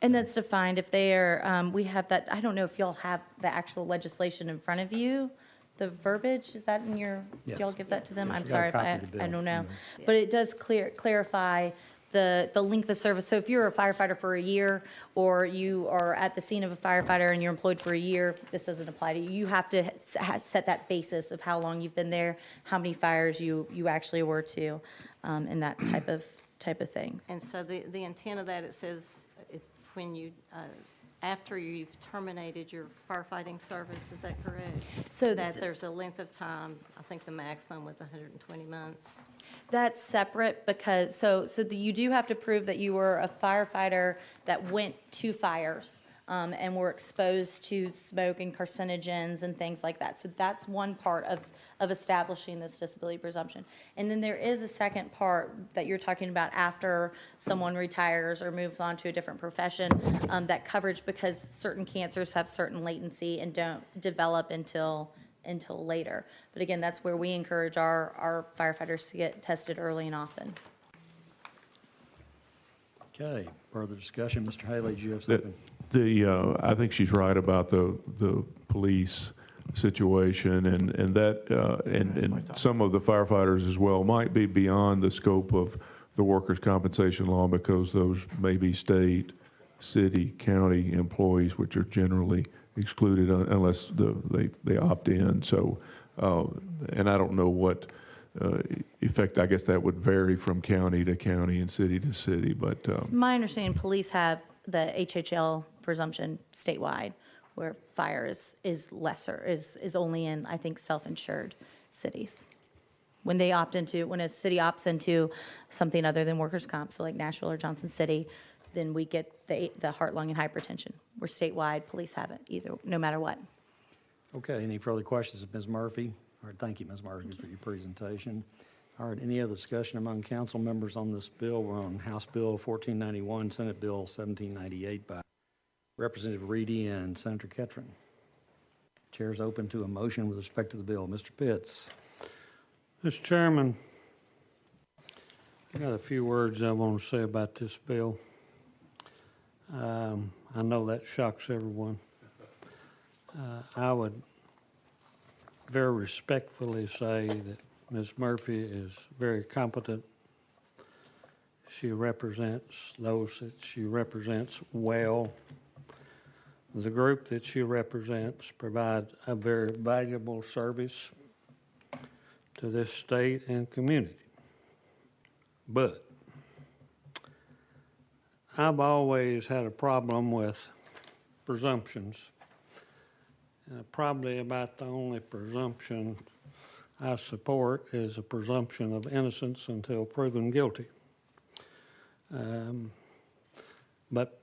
And that's defined if they are, we have that, I don't know if y'all have the actual legislation in front of you, the verbiage, is that in your, Yes. do y'all give that to them? Yes, I'm we got sorry a if copy I, of the bill. I don't know. Mhm. But it does clarify the length of service. So if you're a firefighter for a year, or you are at the scene of a firefighter and you're employed for a year, this doesn't apply to you. You have to set that basis of how long you've been there, how many fires you actually were to, and that type of thing. And so the intent of that, it says, is when you, after you've terminated your firefighting service, is that correct? So that there's a length of time, I think the maximum was 120 months. That's separate because, you do have to prove that you were a firefighter that went to fires and were exposed to smoke and carcinogens and things like that. So that's one part of establishing this disability presumption. And then there is a second part that you're talking about after someone retires or moves on to a different profession, that coverage, because certain cancers have certain latency and don't develop until later. But again, that's where we encourage our firefighters to get tested early and often. Okay, further discussion. Mr. Haley, do you have The, something? I think she's right about the police situation, and that and some of the firefighters as well might be beyond the scope of the workers' compensation law, because those may be state, city, county employees, which are generally excluded unless they opt in. So, and I don't know what effect, I guess that would vary from county to county and city to city, but. It's my understanding police have the HHL presumption statewide, where fire is lesser, is only in, I think, self-insured cities. When a city opts into something other than workers' comp, so like Nashville or Johnson City, then we get the heart, lung, and hypertension. Where statewide, police have it either, no matter what. Okay, any further questions of Ms. Murphy? All right, thank you, Ms. Murphy, for your presentation. All right, any other discussion among council members on this bill? We're on House Bill 1491, Senate Bill 1798 by Representative Reedy and Senator Ketron. Chair is open to a motion with respect to the bill. Mr. Pitts. Mr. Chairman, I got a few words I want to say about this bill. I know that shocks everyone. I would very respectfully say that Ms. Murphy is very competent. She represents those that she represents well. The group that she represents provides a very valuable service to this state and community. But I've always had a problem with presumptions. Probably about the only presumption I support is a presumption of innocence until proven guilty. But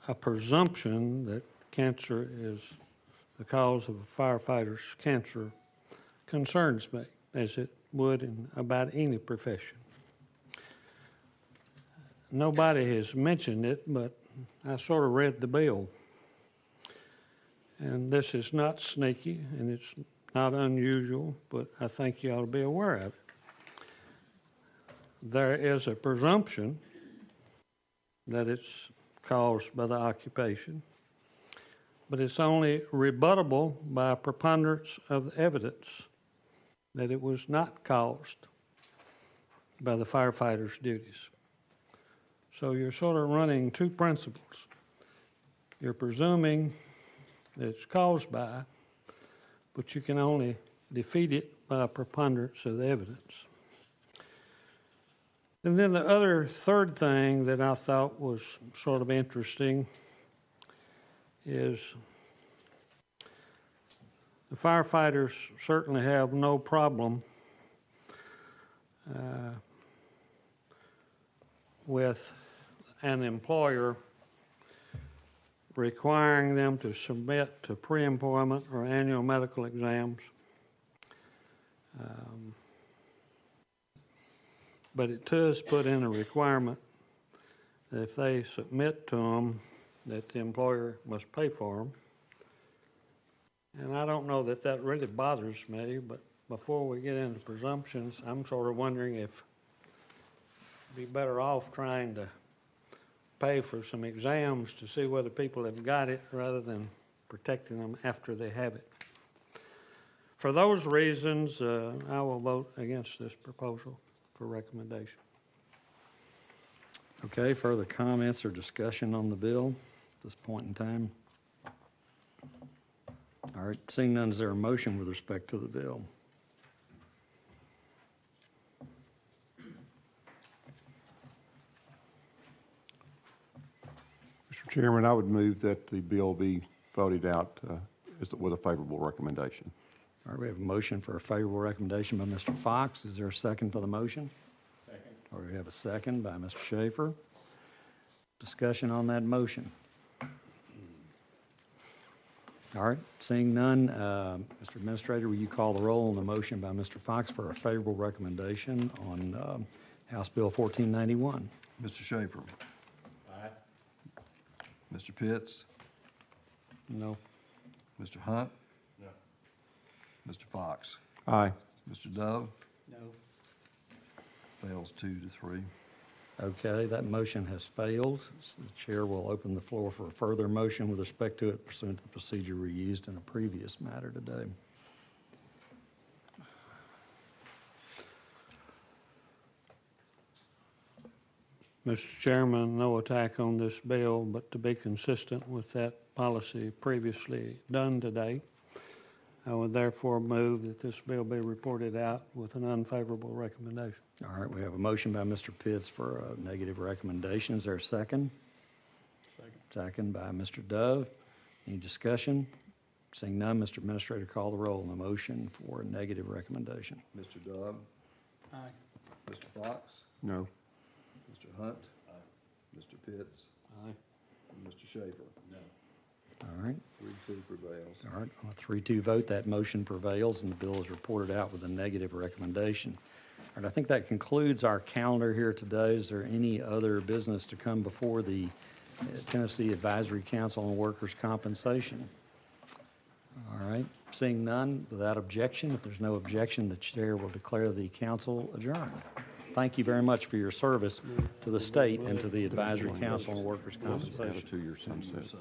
a presumption that cancer is the cause of a firefighter's cancer concerns me, as it would in about any profession. Nobody has mentioned it, but I sort of read the bill. And this is not sneaky, and it's not unusual, but I think you ought to be aware of it. There is a presumption that it's caused by the occupation, but it's only rebuttable by a preponderance of the evidence that it was not caused by the firefighter's duties. So you're sort of running two principles. You're presuming that it's caused by, but you can only defeat it by a preponderance of the evidence. And then the other third thing that I thought was sort of interesting is the firefighters certainly have no problem with an employer requiring them to submit to pre-employment or annual medical exams. But it does put in a requirement that if they submit to them, that the employer must pay for them. And I don't know that that really bothers me, but before we get into presumptions, I'm sort of wondering if it'd be better off trying to pay for some exams to see whether people have got it rather than protecting them after they have it. For those reasons, I will vote against this proposal for recommendation. Okay, further comments or discussion on the bill at this point in time? All right, seeing none, is there a motion with respect to the bill? Mr. Chairman, I would move that the bill be voted out with a favorable recommendation. All right, we have a motion for a favorable recommendation by Mr. Fox. Is there a second to the motion? Second. Or we have a second by Mr. Schaefer. Discussion on that motion. All right, seeing none, Mr. Administrator, will you call the roll on the motion by Mr. Fox for a favorable recommendation on House Bill 1491? Mr. Schaefer. Aye. Mr. Pitts. No. Mr. Hunt. No. Mr. Fox. Aye. Mr. Dove. No. Fails 2-3. Okay, that motion has failed. So the chair will open the floor for a further motion with respect to it pursuant to the procedure we used in a previous matter today. Mr. Chairman, no attack on this bill, but to be consistent with that policy previously done today, I would therefore move that this bill be reported out with an unfavorable recommendation. All right, we have a motion by Mr. Pitts for a negative recommendation. Is there a second? Second. Second by Mr. Dove. Any discussion? Seeing none, Mr. Administrator, call the roll on the motion for a negative recommendation. Mr. Dove. Aye. Mr. Fox. No. Mr. Hunt. Aye. Mr. Pitts. Aye. And Mr. Schaefer. No. All right. 3-2 prevails. All right, on a 3-2 vote, that motion prevails and the bill is reported out with a negative recommendation. All right, I think that concludes our calendar here today. Is there any other business to come before the Tennessee Advisory Council on Workers' Compensation? All right, seeing none, without objection, if there's no objection, the chair will declare the council adjourned. Thank you very much for your service to the state and to the Advisory Council on Workers' Compensation. To your sunset.